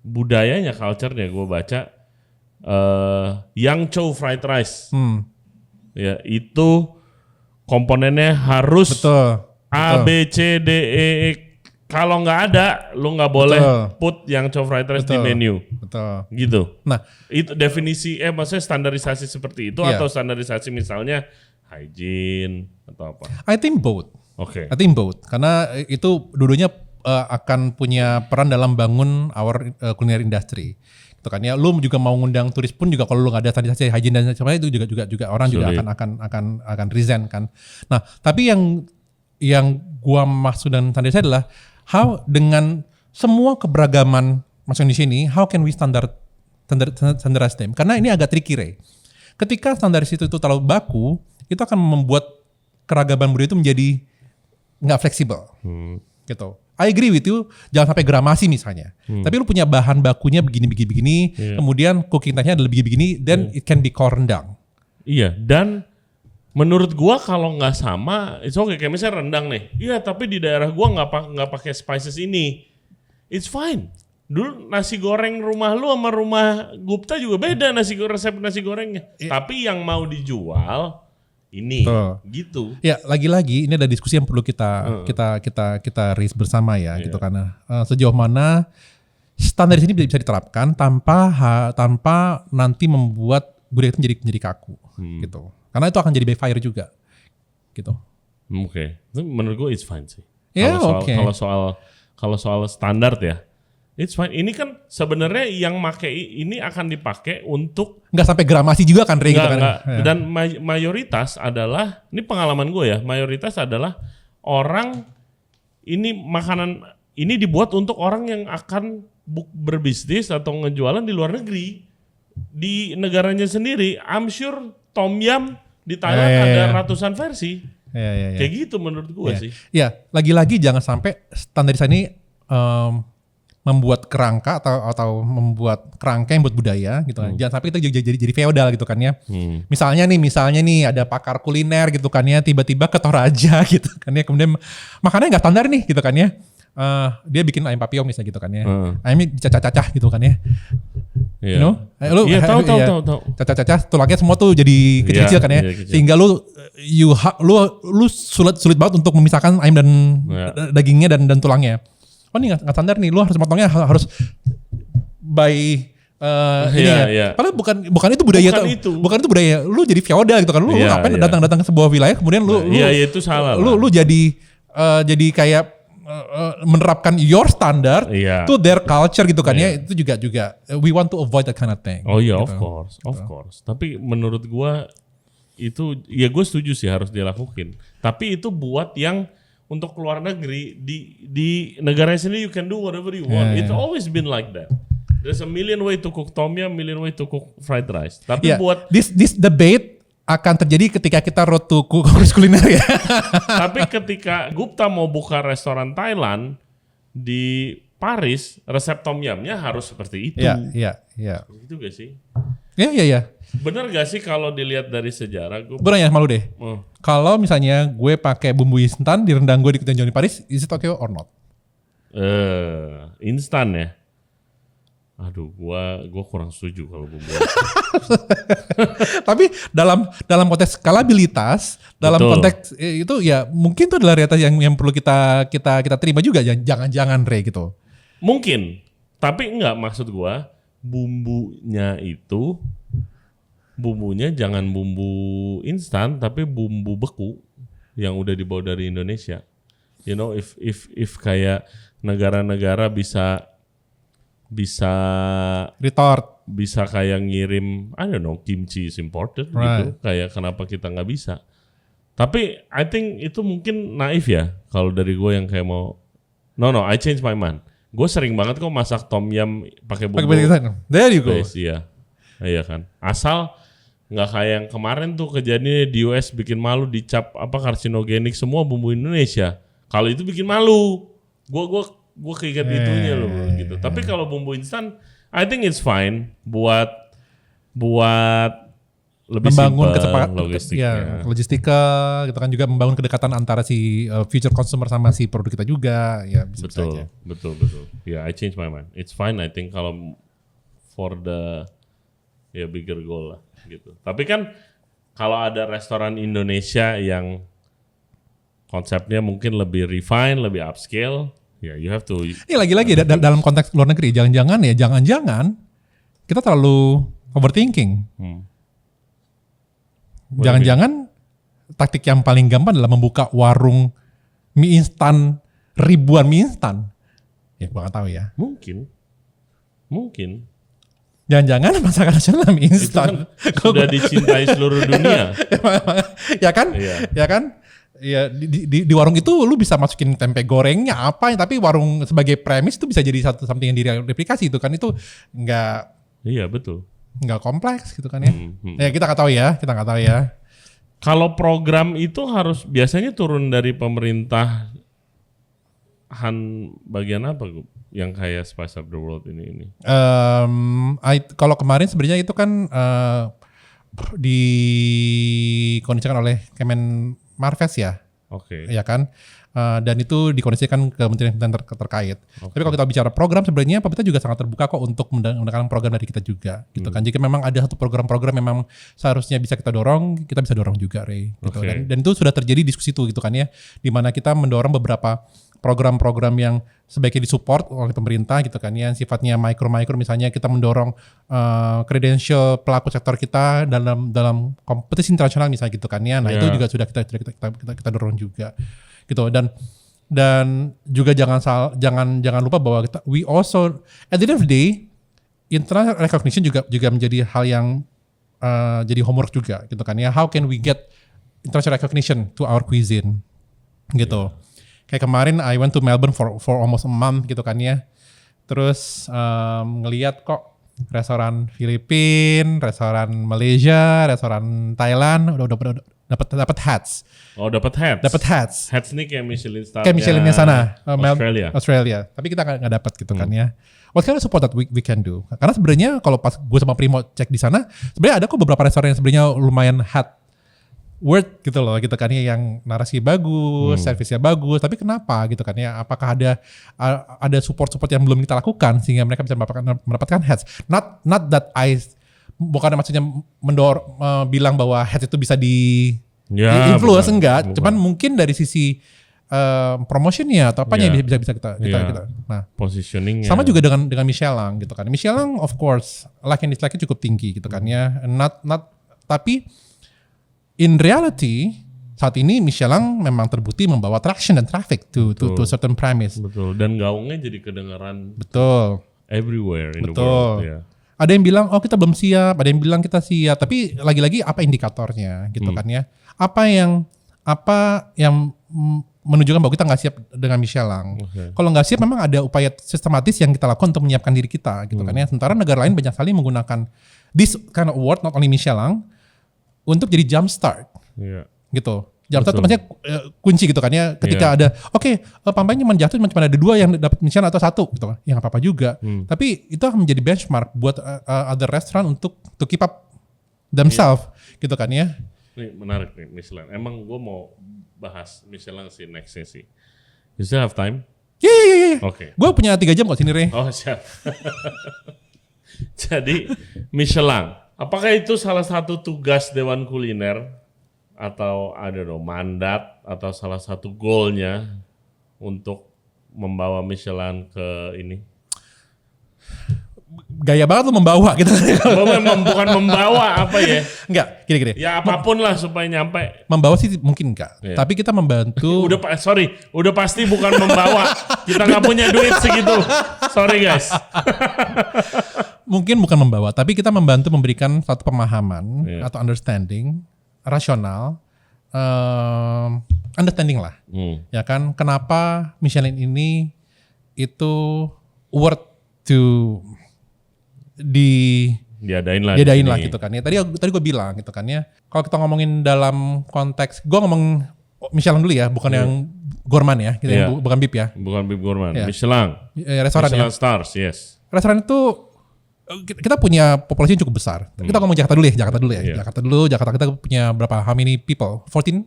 budayanya, culture-nya gue baca Yangzhou fried rice. Ya, itu komponennya harus A B C D E K kalau nggak ada, lu nggak boleh Betul. put yang chow fried rice di Betul. menu. Betul. Gitu. Nah, Itu definisi, maksudnya standarisasi seperti itu Iya. atau standarisasi misalnya hygiene atau apa? I think both. Oke. I think both. Karena itu dulunya akan punya peran dalam bangun our culinary industry. Gitu kan ya. Lu juga mau ngundang turis pun juga kalau lu nggak ada standarisasi hygiene dan sebagainya itu juga orang juga Sulit. akan resign kan. Nah, tapi yang gua maksud dan standarisasi adalah how dengan semua keberagaman masuk di sini, how can we standardize them? Karena ini agak tricky, Ray. Ketika standarisasi itu terlalu baku, itu akan membuat keragaman budaya itu menjadi nggak fleksibel. Gitu. I agree with you, jangan sampai gramasi misalnya. Tapi lu punya bahan bakunya begini, kemudian cooking time-nya adalah begini, then it can be core rendang. Iya, dan menurut gua kalau nggak sama, it's okay. Kayak misalnya rendang nih. Iya, tapi di daerah gua nggak pakai spices ini. It's fine. Dulu nasi goreng rumah lu sama rumah Gupta juga beda resep nasi gorengnya. Tapi yang mau dijual ini gitu. Ya, lagi-lagi ini ada diskusi yang perlu kita raise bersama ya, gitu karena sejauh mana standar di sini bisa diterapkan tanpa nanti membuat budaya itu menjadi kaku, gitu. Karena itu akan jadi backfire juga, gitu. Oke. Menurut gue it's fine sih. Ya, Kalau soal standar ya, it's fine. Ini kan sebenarnya yang make ini akan dipakai untuk Nggak sampai gramasi juga kan, Ray, gitu kan. nggak. Ya. Dan mayoritas adalah, ini pengalaman gue ya, mayoritas adalah orang ini makanan ini dibuat untuk orang yang akan berbisnis atau ngejualan di luar negeri. Di negaranya sendiri, I'm sure Tom Yum di Thailand ada ratusan versi. Ya. Kayak gitu menurut gue sih. Ya, lagi-lagi jangan sampai standarisasi ini membuat kerangka atau membuat kerangka yang buat budaya gitu kan. Jangan sampai kita jadi feodal gitu kan ya. Misalnya nih ada pakar kuliner gitu kan ya, tiba-tiba ke Toraja gitu kan ya. Kemudian makanannya nggak standar nih gitu kan ya. Dia bikin ayam papio misalnya gitu kan ya. Ayamnya dicacah-cacah gitu kan ya. Iya. You know? Iya, tahu. Cacah-cacah tulangnya semua tuh jadi kecil-kecil kan ya. kecil. Sehingga lu sulit banget untuk memisahkan ayam dan dagingnya dan tulangnya. Oh ini nggak standar nih, lu harus motongnya harus by ini ya. Padahal bukan itu budaya bukan itu budaya. Lu jadi feodal gitu kan. Lu ngapain datang ke sebuah wilayah kemudian lu itu salah. Lu jadi kayak menerapkan your standard to their culture gitu kan ya. Itu juga we want to avoid that kind of thing. Oh iya, gitu. of course. Tapi menurut gua itu ya gue setuju sih harus dilakukan. Tapi itu buat yang untuk keluar negeri di negara sendiri you can do whatever you want. It's always been like that. There's a million way to cook tom yum, million way to cook fried rice. Tapi buat this debate akan terjadi ketika kita road to kongres kuliner ya. Tapi ketika Gupta mau buka restoran Thailand di Paris, resep tom yumnya harus seperti itu. Iya. Gitu gak sih? Iya. Bener gak sih kalau dilihat dari sejarah? Gue nanya sama lu deh. Kalau misalnya gue pakai bumbu instan di rendang gue di Ketenjong di Paris, is it okay or not? Instan ya? Aduh, gua kurang setuju kalau bumbu. Tapi dalam konteks skalabilitas, dalam konteks itu ya mungkin itu adalah realitas yang perlu kita terima juga. Jangan Ray gitu. Mungkin, tapi enggak, maksud gua bumbunya jangan bumbu instan tapi bumbu beku yang udah dibawa dari Indonesia. You know, if kayak negara-negara bisa retort, bisa kayak ngirim, I don't know, kimchi is imported gitu. Kayak kenapa kita nggak bisa? Tapi I think itu mungkin naif ya kalau dari gue yang kayak mau. No, I change my mind. Gue sering banget kok masak tom yum pakai bumbu. There you go. Iya kan. Asal nggak kayak yang kemarin tuh kejadian di US bikin malu, dicap karsinogenik semua bumbu Indonesia. Kalau itu bikin malu. Gue keinget itunya loh gitu. Tapi kalau bumbu instan, I think it's fine buat lebih membangun logistika gitu kan, juga membangun kedekatan antara si future consumer sama si produk kita juga ya. Betul. Ya, I change my mind. It's fine I think kalau for the bigger goal lah gitu. Tapi kan kalau ada restoran Indonesia yang konsepnya mungkin lebih refine, lebih upscale, Yeah, you have to. Ini lagi-lagi dalam konteks luar negeri, jangan-jangan kita terlalu overthinking. Jangan-jangan taktik yang paling gampang adalah membuka warung mie instan, ribuan mie instan. Ya gua nggak tahu ya. Mungkin. Jangan-jangan masakan nasional mie instan. Sudah dicintai seluruh dunia. Ya kan? Iya. Ya kan? Ya di warung itu lu bisa masukin tempe gorengnya apa, tapi warung sebagai premis itu bisa jadi something yang direplikasi itu kan, itu Iya betul. nggak kompleks gitu kan ya. Ya kita nggak tahu ya. Kalau program itu harus biasanya turun dari pemerintahan bagian apa yang kayak Spice Up the World ini? Kalau kemarin sebenarnya itu kan dikondisikan oleh Kemen Marves ya. Oke. Ya kan? Dan itu dikondisikan ke kementerian terkait. Tapi kalau kita bicara program, sebenarnya pemerintah juga sangat terbuka kok untuk menggunakan program dari kita juga, gitu kan. Jika memang ada satu program-program memang seharusnya bisa kita dorong, kita bisa dorong juga, Ray. Gitu. Dan itu sudah terjadi diskusi itu, gitu kan ya, di mana kita mendorong beberapa program-program yang sebaiknya disupport oleh pemerintah, gitu kan ya, sifatnya micro, misalnya kita mendorong credential pelaku sektor kita dalam kompetisi internasional misalnya, gitu kan ya. Nah itu juga sudah kita dorong juga. Gitu, dan juga jangan lupa bahwa we also at the end of the day, international recognition juga menjadi hal yang jadi homework juga, gitu kan ya. How can we get international recognition to our cuisine, gitu. Kayak kemarin I went to Melbourne for almost a month, gitu kan ya. Terus ngelihat kok restoran Filipina, restoran Malaysia, restoran Thailand udah dapat hats. Oh, dapat hats. Dapat hats. Hats ini kayak Michelin star. Kayak Michelin yang sana, Australia. Tapi kita nggak dapat, gitu kan ya. What kind of support that we can do? Karena sebenarnya kalau pas gue sama Primo cek di sana, sebenarnya ada kok beberapa restoran yang sebenarnya lumayan worth gitu loh, gitu kan ya, yang narasi bagus, servisnya bagus. Tapi kenapa, gitu kan ya? Apakah ada support yang belum kita lakukan sehingga mereka bisa mendapatkan hats? Not that bukan maksudnya bilang bahwa hats itu bisa influence, enggak. Bukan. Cuman mungkin dari sisi promotionnya atau apanya yang bisa kita. Nah, positioningnya. Sama juga dengan Michelin, gitu kan. Michelin of course like and dislike-nya cukup tinggi, gitu kan ya. Tapi in reality saat ini Michelin memang terbukti membawa traction dan traffic to certain premise. Betul. Dan gaungnya jadi kedengaran. Betul. Everywhere in the world. Yeah. Ada yang bilang, kita belum siap. Ada yang bilang kita siap. Tapi lagi-lagi apa indikatornya, gitu kan ya? Apa yang menunjukkan bahwa kita nggak siap dengan Michelin? Kalau nggak siap, memang ada upaya sistematis yang kita lakukan untuk menyiapkan diri kita, gitu kan ya? Sementara negara lain banyak sekali menggunakan this kind of award, not only Michelin, untuk jadi jump start, gitu. Jump start itu maksudnya kunci, gitu kan ya. Ketika ada, pampainya cuma jatuh, cuma ada 2 yang dapat Michelin atau 1, gitu kan. Ya nggak apa-apa juga. Tapi itu akan menjadi benchmark buat other restaurant untuk to keep up themselves, gitu kan ya. Ini menarik nih Michelin. Emang gue mau bahas Michelin sih nextnya sih. You still have time? Iya. Oke. Gue punya 3 jam kok sini, Re. Oh siap. Jadi Michelin, apakah itu salah satu tugas Dewan Kuliner atau mandat atau salah satu goalnya untuk membawa Michelin ke ini? Gaya banget lu membawa gitu. Bukan membawa apa ya? Enggak, gini. Ya apapun lah supaya nyampe. Membawa sih mungkin enggak. Yeah. Tapi kita membantu. Udah pasti bukan membawa. Kita nggak punya duit segitu. Sorry guys. Mungkin bukan membawa, tapi kita membantu memberikan satu pemahaman atau understanding rasional, understanding lah. Ya kan, kenapa Michelin ini itu worth to diadain lah gitu kan ya. Tadi gue bilang gitu kan ya. Kalau kita ngomongin dalam konteks, gue ngomong Michelin dulu ya, bukan yang gourmand ya, gitu ya, bukan BIP ya. Bukan BIP gourmand, Michelin. Restoran Michelin stars, yes. Restoran itu kita punya populasi yang cukup besar. Kita ngomong Jakarta dulu ya. Jakarta kita punya berapa? How many people? 20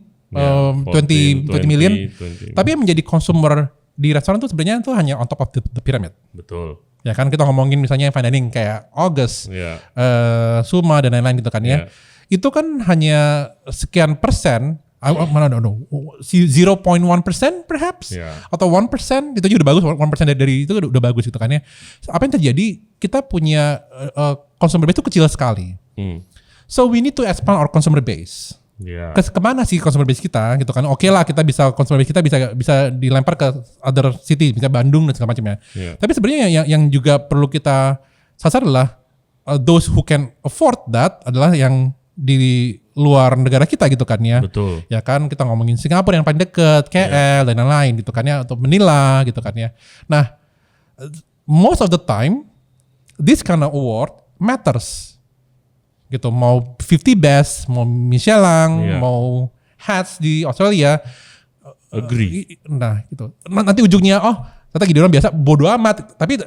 million. 20. Tapi yang menjadi consumer di restoran itu sebenarnya itu hanya on top of the pyramid. Betul. Ya kan, kita ngomongin misalnya fine dining kayak August, Suma dan lain-lain gitu kan ya. Itu kan hanya sekian persen I don't know, 0.1% perhaps, atau 1%, itu juga udah bagus, 1% dari itu udah bagus gitu kan ya. Apa yang terjadi, kita punya consumer base itu kecil sekali. So we need to expand our consumer base. Kemana sih consumer base kita gitu kan? Oke lah, kita bisa consumer base kita bisa dilempar ke other city, bisa Bandung dan segala macamnya. Tapi sebenarnya yang juga perlu kita sasar adalah those who can afford that adalah yang di luar negara kita gitu kan ya. Betul. Ya kan, kita ngomongin Singapura yang paling deket, KL dan lain-lain gitu kan ya, atau Manila gitu kan ya. Nah, most of the time this kind of award matters. Gitu, mau 50 best, mau Michelin, mau Hats di Australia. Agree. Nah, gitu. Nanti ujungnya ternyata Gideon biasa bodo amat, tapi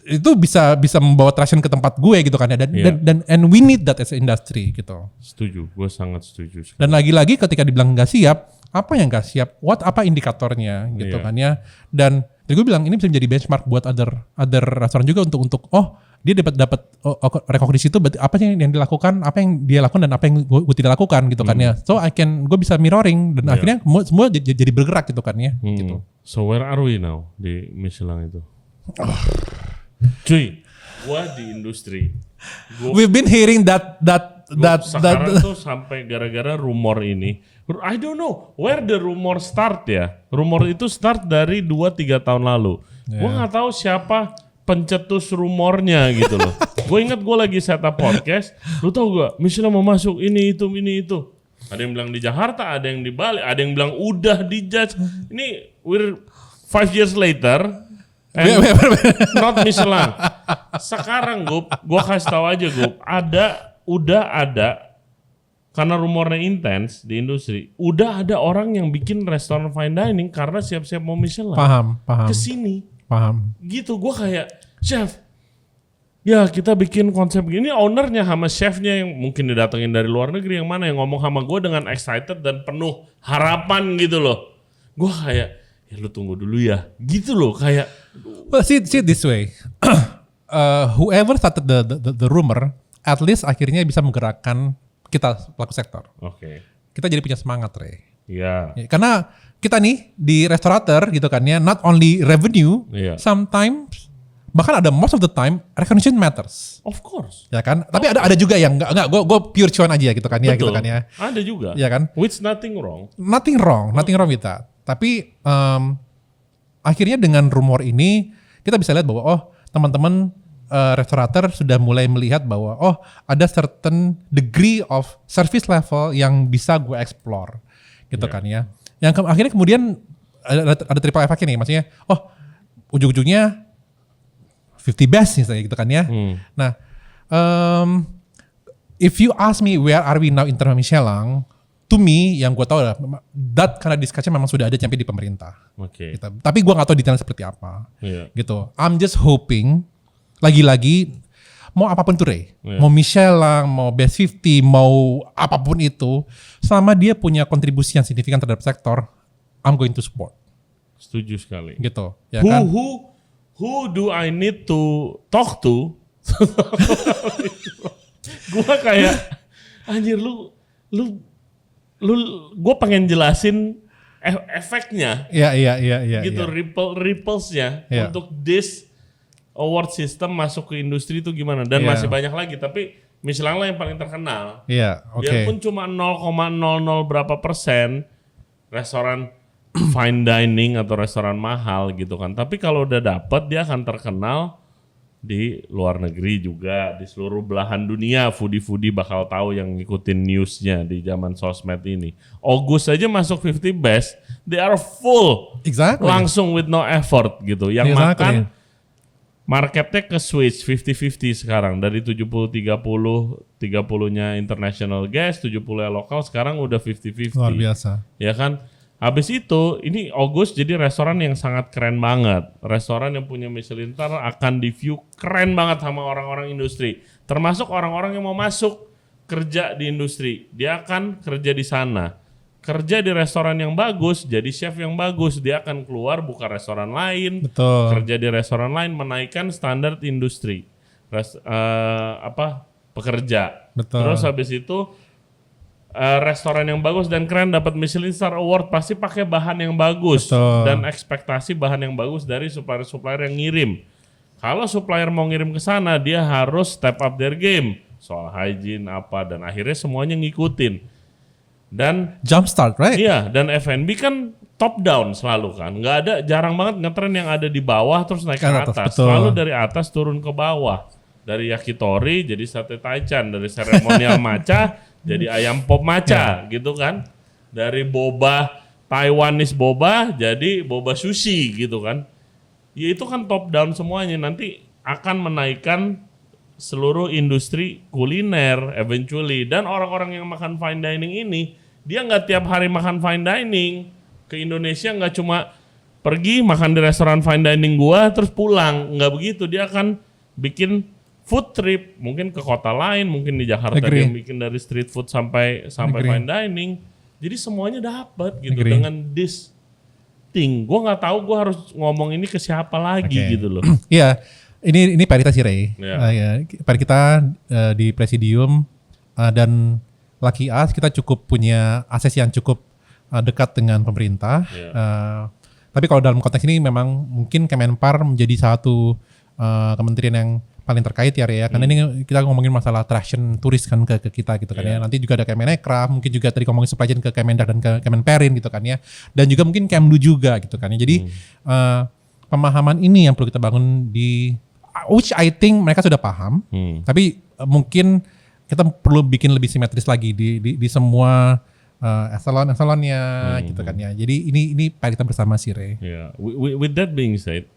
itu bisa membawa traction ke tempat gue gitu kan ya, dan and we need that as an industry gitu. Setuju, gue sangat setuju. Dan lagi-lagi ketika dibilang nggak siap, apa yang nggak siap? Apa indikatornya gitu kan ya? Dan gue bilang ini bisa menjadi benchmark buat other restoran juga untuk dia dapat rekognisi itu, berarti apa sih yang dilakukan, apa yang dia lakukan dan apa yang gue tidak lakukan gitu kan ya. So gue bisa mirroring dan akhirnya semua jadi bergerak gitu kan ya. Gitu. So where are we now di Michelin itu? Cuy, gua di industri. We've been hearing that sekarang tuh sampai gara-gara rumor ini. I don't know where the rumor start ya. Rumor itu start dari 2-3 tahun lalu. Gua nggak tahu siapa pencetus rumornya gitu loh. Gue inget gue lagi setup podcast. Lu tau gak, Michelin mau masuk ini itu. Ada yang bilang di Jakarta, ada yang di Bali, ada yang bilang udah dijudge. Ini we're 5 years later. Not Michelin. Sekarang gue kasih tahu aja udah ada karena rumornya intens di industri. Udah ada orang yang bikin restoran fine dining karena siap-siap mau Michelin. Paham. Kesini. Paham. Gitu gue kayak chef. Ya kita bikin konsep gini. Ownernya sama chefnya yang mungkin didatengin dari luar negeri yang mana yang ngomong sama gue dengan excited dan penuh harapan gitu loh. Gue kayak ya lu tunggu dulu ya. Gitu loh kayak. Well, see it this way. Whoever started the rumor, at least akhirnya bisa menggerakkan kita pelaku sektor. Oke. Kita jadi punya semangat, Ray. Iya. Ya, karena kita nih di restorator gitu kan ya, not only revenue, sometimes bahkan ada most of the time recognition matters. Of course. Ya kan? Tapi ada juga yang enggak gue pure cuan aja gitu kan ya, gitu kan ya. Ada juga. Ya kan? Which nothing wrong. Nothing wrong with that. Tapi akhirnya dengan rumor ini kita bisa lihat bahwa teman-teman restorator sudah mulai melihat bahwa ada certain degree of service level yang bisa gue explore gitu kan ya. Yang akhirnya kemudian ada triple effect ini, maksudnya ujung-ujungnya 50 best misalnya gitu kan ya. Nah, if you ask me where are we now in terms of Michelin, to me yang gue tahu adalah that karena discussion memang sudah ada sampai di pemerintah. Oke. Gitu. Tapi gue nggak tahu detailnya seperti apa. Gitu. I'm just hoping lagi-lagi mau apapun tuh Ray, mau Michelin, mau Best 50, mau apapun itu, selama dia punya kontribusi yang signifikan terhadap sektor, I'm going to support. Setuju sekali. Gitu. Ya kan? Who do I need to talk to? Gue kayak anjir lu gue pengen jelasin efeknya. Iya. Gitu ripples-nya untuk this award system masuk ke industri itu gimana dan masih banyak lagi tapi Michelin lah yang paling terkenal. Iya, oke. Biarpun cuma 0,00 berapa persen restoran fine dining atau restoran mahal gitu kan. Tapi kalau udah dapet dia akan terkenal di luar negeri juga, di seluruh belahan dunia foodie bakal tahu yang ngikutin newsnya di zaman sosmed ini. August aja masuk 50 best, they are full. Exactly. Langsung with no effort gitu. Yang makan marketnya ke switch 50-50 sekarang dari 70-30, 30-nya international guest, 70-nya lokal sekarang udah 50-50. Luar biasa. Ya kan? Habis itu, ini August jadi restoran yang sangat keren banget. Restoran yang punya Michelin star akan di-view keren banget sama orang-orang industri. Termasuk orang-orang yang mau masuk kerja di industri. Dia akan kerja di sana. Kerja di restoran yang bagus, jadi chef yang bagus. Dia akan keluar buka restoran lain. Betul. Kerja di restoran lain, menaikkan standar industri. Pekerja. Betul. Terus habis itu restoran yang bagus dan keren dapat Michelin Star Award pasti pakai bahan yang bagus. Betul. Dan ekspektasi bahan yang bagus dari supplier-supplier yang ngirim. Kalau supplier mau ngirim ke sana, dia harus step up their game soal hygiene apa, dan akhirnya semuanya ngikutin. Dan Jumpstart, right? iya, dan F&B kan top down selalu kan, nggak ada, jarang banget ngetren yang ada di bawah terus naik ke Ke atas, atas. betul. Selalu dari atas turun ke bawah. Dari yakitori jadi sate taichan, dari seremonial matcha jadi ayam pop matcha gitu kan. Dari boba Taiwanese boba jadi boba sushi gitu kan. Ya itu kan top down semuanya, nanti akan menaikkan seluruh industri kuliner eventually. Dan orang-orang yang makan fine dining ini, dia nggak tiap hari makan fine dining. Ke Indonesia nggak cuma pergi makan di restoran fine dining gua terus pulang, nggak begitu. Dia akan bikin food trip, mungkin ke kota lain, mungkin di Jakarta Agree. dia bikin dari street food sampai Agree. fine dining. Jadi semuanya dapat gitu Agree. dengan this thing. Gua nggak tahu gua harus ngomong ini ke siapa lagi Oke. gitu loh. Iya, ini PR kita sih Ray. Iya. Ya, PR kita di Presidium dan Lucky Us kita cukup punya akses yang cukup dekat dengan pemerintah. Iya. Tapi kalau dalam konteks ini memang mungkin Kemenpar menjadi satu kementerian yang paling terkait ya Ray ya. Karena ini kita ngomongin masalah attraction turis kan ke kita gitu kan ya. Nanti juga ada Kemenekraf, mungkin juga tadi ngomongin supply chain ke Kemendak dan ke Kemenperin gitu kan ya. Dan juga mungkin Kemlu juga gitu kan ya. Jadi pemahaman ini yang perlu kita bangun di which I think mereka sudah paham. Tapi mungkin kita perlu bikin lebih simetris lagi di semua eselon-eselonnya gitu kan ya. Jadi ini PR kita bersama sih Ray. Yeah. With that being said,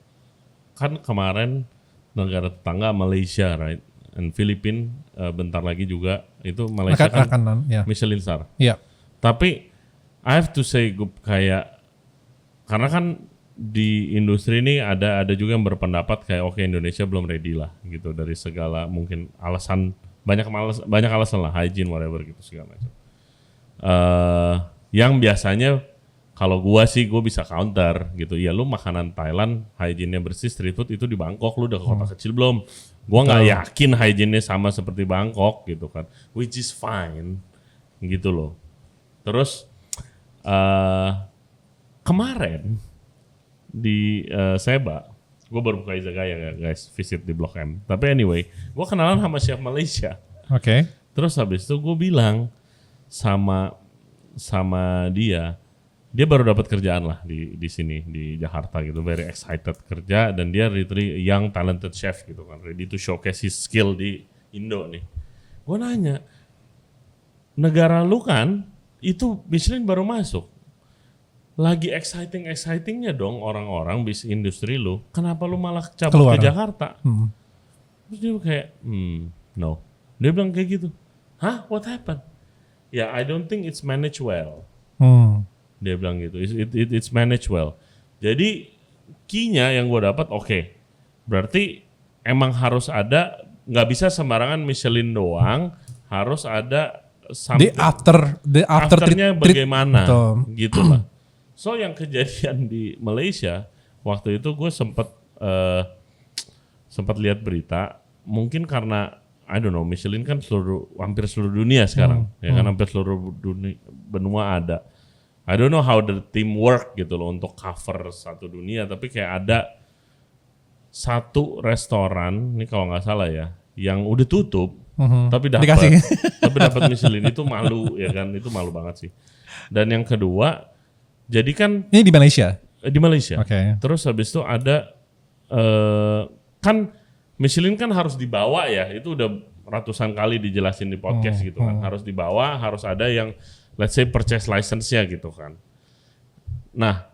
kan kemarin negara tetangga Malaysia, right, and Filipina bentar lagi juga itu Malaysia kan ya. Michelin Star. Iya. Tapi I have to say gue kayak, karena kan di industri ini ada juga yang berpendapat kayak oke, Indonesia belum ready lah gitu dari segala mungkin alasan, banyak alasan lah, hygiene whatever gitu segala macam. Yang biasanya kalau gua sih gue bisa counter gitu. Ya lu makanan Thailand hygiene-nya bersih, street food itu di Bangkok, lu udah ke kota kecil belum? Gua nggak yakin hygiene-nya sama seperti Bangkok gitu kan. Which is fine gitu loh. Terus kemarin di Seba, gue baru buka Izakaya ya guys, visit di Blok M. Tapi anyway, gue kenalan sama chef Malaysia. Oke. Terus habis itu gue bilang sama dia baru dapat kerjaan lah di sini di Jakarta gitu, very excited kerja, dan dia literally young talented chef gitu kan, ready to showcase his skill di Indo nih. Gue nanya, negara lu kan itu Michelin baru masuk, lagi excitingnya dong orang-orang bis industri lu, kenapa lu malah cabut Keluar. ke Jakarta? Terus dia kayak no, dia bilang kayak gitu. Hah, what happened? Ya, I don't think it's managed well. Dia bilang gitu, it's managed well. Jadi key-nya yang gue dapat, oke, berarti emang harus ada, nggak bisa sembarangan Michelin doang, harus ada The afternya bagaimana, betul. gitu lah. So yang kejadian di Malaysia waktu itu gue sempat lihat berita, mungkin karena I don't know, Michelin kan hampir seluruh dunia sekarang, ya kan, hampir seluruh benua ada. I don't know how the team work gitu loh untuk cover satu dunia, tapi kayak ada satu restoran, ini kalau nggak salah ya, yang udah tutup, tapi dapat Michelin, itu malu ya kan, itu malu banget sih. Dan yang kedua, jadi kan Ini di Malaysia. Di Malaysia. Oke. Terus habis itu ada kan Michelin kan harus dibawa ya, itu udah ratusan kali dijelasin di podcast gitu kan, harus dibawa, harus ada yang let's say purchase license-nya gitu kan. Nah,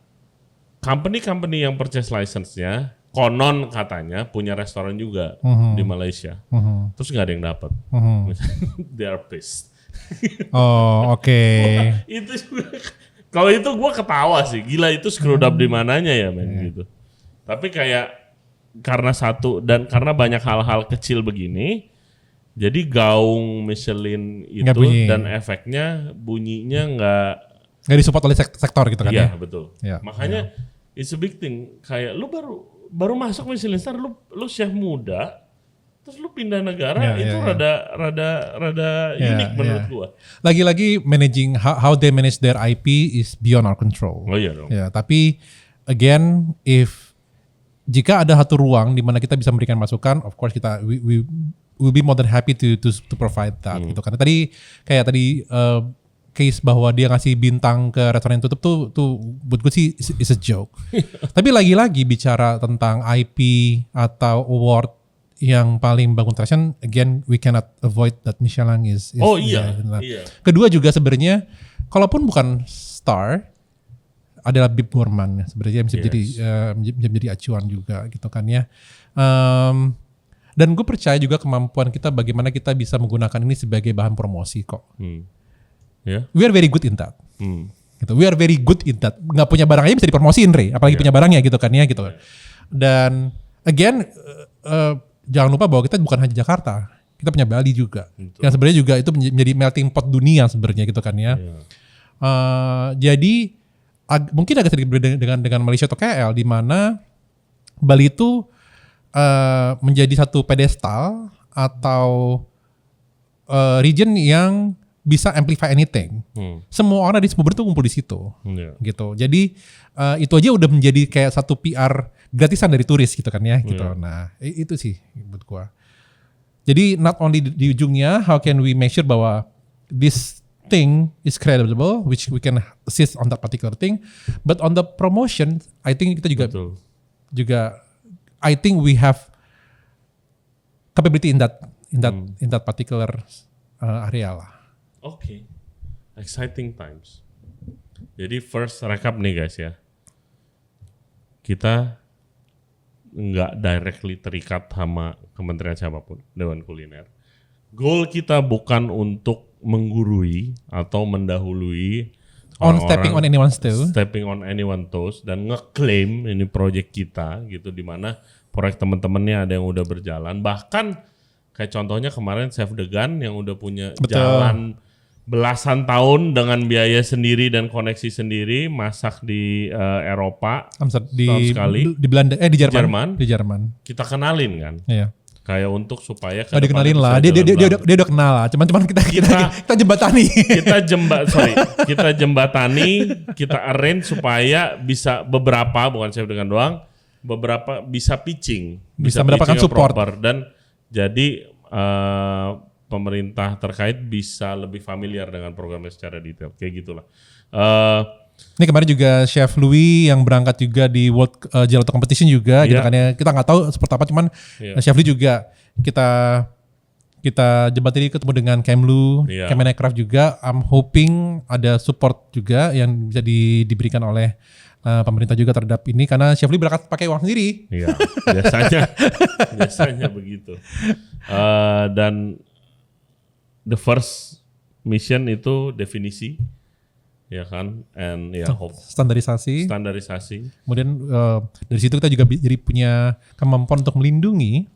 company yang purchase license-nya konon katanya punya restoran juga di Malaysia. Terus nggak ada yang dapat. They are pissed. Oh, oke. Itu kalau itu gue ketawa sih, gila itu screwed up di mananya ya men gitu. Tapi kayak karena banyak hal-hal kecil begini, jadi gaung Michelin itu dan efeknya bunyinya nggak disupport oleh sektor gitu kan iya, ya. Betul. Iya, Makanya it's a big thing. Kayak lu baru masuk Michelin Star, lu chef muda, terus lu pindah negara, itu rada unik menurut gua. Lagi-lagi managing how they manage their IP is beyond our control. Oh iya dong. Ya, tapi again, jika ada satu ruang di mana kita bisa memberikan masukan, of course kita we will be more than happy to provide that gitu. Karena tadi case bahwa dia ngasih bintang ke restoran yang tutup tuh buat gue sih is a joke. Tapi lagi-lagi bicara tentang IP atau award yang paling bangun traction, again we cannot avoid that Michelin is iya. Kedua juga sebenarnya kalaupun bukan star adalah Bib Gourmand sebenarnya bisa jadi acuan juga gitu kan ya. Dan gue percaya juga kemampuan kita bagaimana kita bisa menggunakan ini sebagai bahan promosi kok. We are very good in that. Gitu. We are very good in that. Nggak punya barang aja bisa dipromosiin, Ray. Apalagi punya barangnya gitu kan ya gitu. Dan again jangan lupa bahwa kita bukan hanya Jakarta, kita punya Bali juga. Yang sebenarnya juga itu menjadi melting pot dunia sebenarnya gitu kan ya. Jadi mungkin agak sedikit berbeda dengan Malaysia atau KL, di mana Bali itu menjadi satu pedestal atau region yang bisa amplify anything. Semua orang di Sumber itu ngumpul di situ, gitu. Jadi itu aja udah menjadi kayak satu PR gratisan dari turis gitu kan ya, gitu. Nah itu sih buat gua. Jadi not only di ujungnya, how can we make sure bahwa this thing is credible, which we can assist on that particular thing, but on the promotion, I think kita juga I think we have capability in that particular area lah. Oke. Exciting times. Jadi first recap nih guys ya. Kita nggak directly terikat sama kementerian siapapun, Dewan Kuliner. Goal kita bukan untuk menggurui atau mendahului stepping on anyone's toes dan ngeklaim ini proyek kita gitu, di mana proyek teman-temannya ada yang udah berjalan, bahkan kayak contohnya kemarin Chef Degan yang udah punya jalan belasan tahun dengan biaya sendiri dan koneksi sendiri, masak di Eropa sekali di Belanda di Jerman. Kita kenalin kan. Iya. Kayak untuk supaya dikenalin lah. Dia udah kenal lah. Cuman kita jembatani. Kita jembatani, kita arrange supaya bisa beberapa, bukan Chef Degan doang, beberapa bisa pitching, bisa mendapatkan support proper, dan jadi pemerintah terkait bisa lebih familiar dengan programnya secara detail, kayak gitulah. Ini kemarin juga Chef Louis yang berangkat juga di World Gelato Competition juga, gitu kan ya. Kita nggak tahu seperti apa, cuman Chef Louis juga kita jembatani ketemu dengan Kemlu, Kemenecraft juga. I'm hoping ada support juga yang bisa diberikan oleh pemerintah juga terhadap ini, karena Chef Louis berangkat pakai uang sendiri. Iya, biasanya begitu. Dan the first mission itu definisi, ya kan, and standarisasi. Kemudian dari situ kita juga jadi punya kemampuan untuk melindungi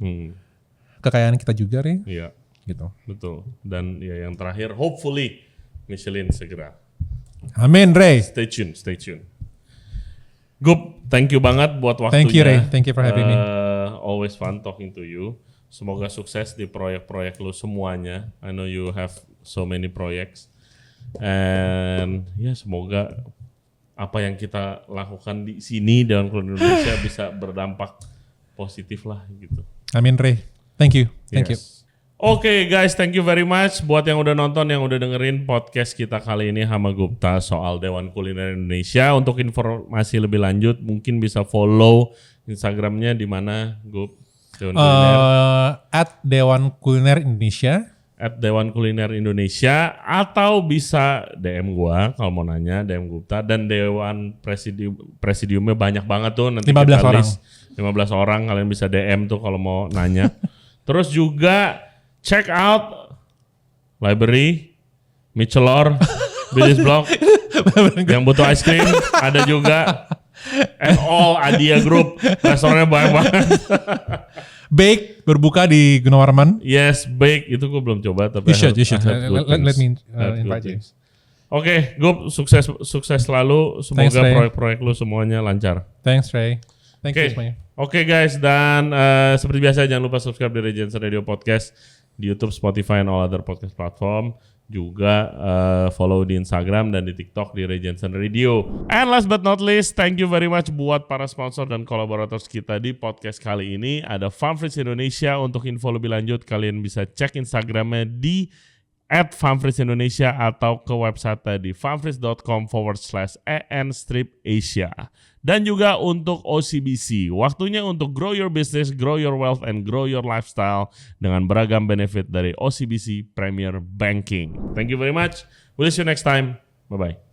kekayaan kita juga, Ray. Iya, gitu. Betul. Dan ya yang terakhir, hopefully Michelin segera. Amin, Ray. Stay tune. Gup, thank you banget buat waktunya. Thank you, Ray. Thank you for having me. Always fun talking to you. Semoga sukses di proyek-proyek lu semuanya. I know you have so many projects. And ya semoga apa yang kita lakukan di sini Dewan Kuliner Indonesia bisa berdampak positif lah gitu. Amin, Ray. Thank you. Oke guys, thank you very much buat yang udah nonton, yang udah dengerin podcast kita kali ini Hama Gupta soal Dewan Kuliner Indonesia. Untuk informasi lebih lanjut mungkin bisa follow Instagramnya di mana, Gup? Dewan Kuliner Indonesia. Dewan Kuliner Indonesia, atau bisa DM gua kalau mau nanya, DM Gupta, dan Dewan Presidiumnya banyak banget tuh, nanti 15 orang. 15 orang, kalian bisa DM tuh kalau mau nanya. Terus juga check out Library, Michelor, Billy's Blog, yang butuh ice cream ada juga, and all Adia Group, restorannya banyak banget. Bake berbuka di Gunawarman. Yes, Bake itu gue belum coba, tapi you should. Let me invite you. Oke, gue sukses selalu. Semoga proyek-proyek lu semuanya lancar. Thanks, Ray. Thank you semuanya. Oke guys, dan seperti biasa jangan lupa subscribe di Regency Radio Podcast di YouTube, Spotify, and all other podcast platform. Juga follow di Instagram dan di TikTok di Regency Radio. And last but not least, thank you very much buat para sponsor dan kolaborators kita di podcast kali ini. Ada Farmfresh Indonesia. Untuk info lebih lanjut kalian bisa cek Instagramnya di @farmfreshindonesia atau ke website di farmfresh.com/en-asia. Dan juga untuk OCBC, waktunya untuk grow your business, grow your wealth, and grow your lifestyle dengan beragam benefit dari OCBC Premier Banking. Thank you very much. We'll see you next time. Bye-bye.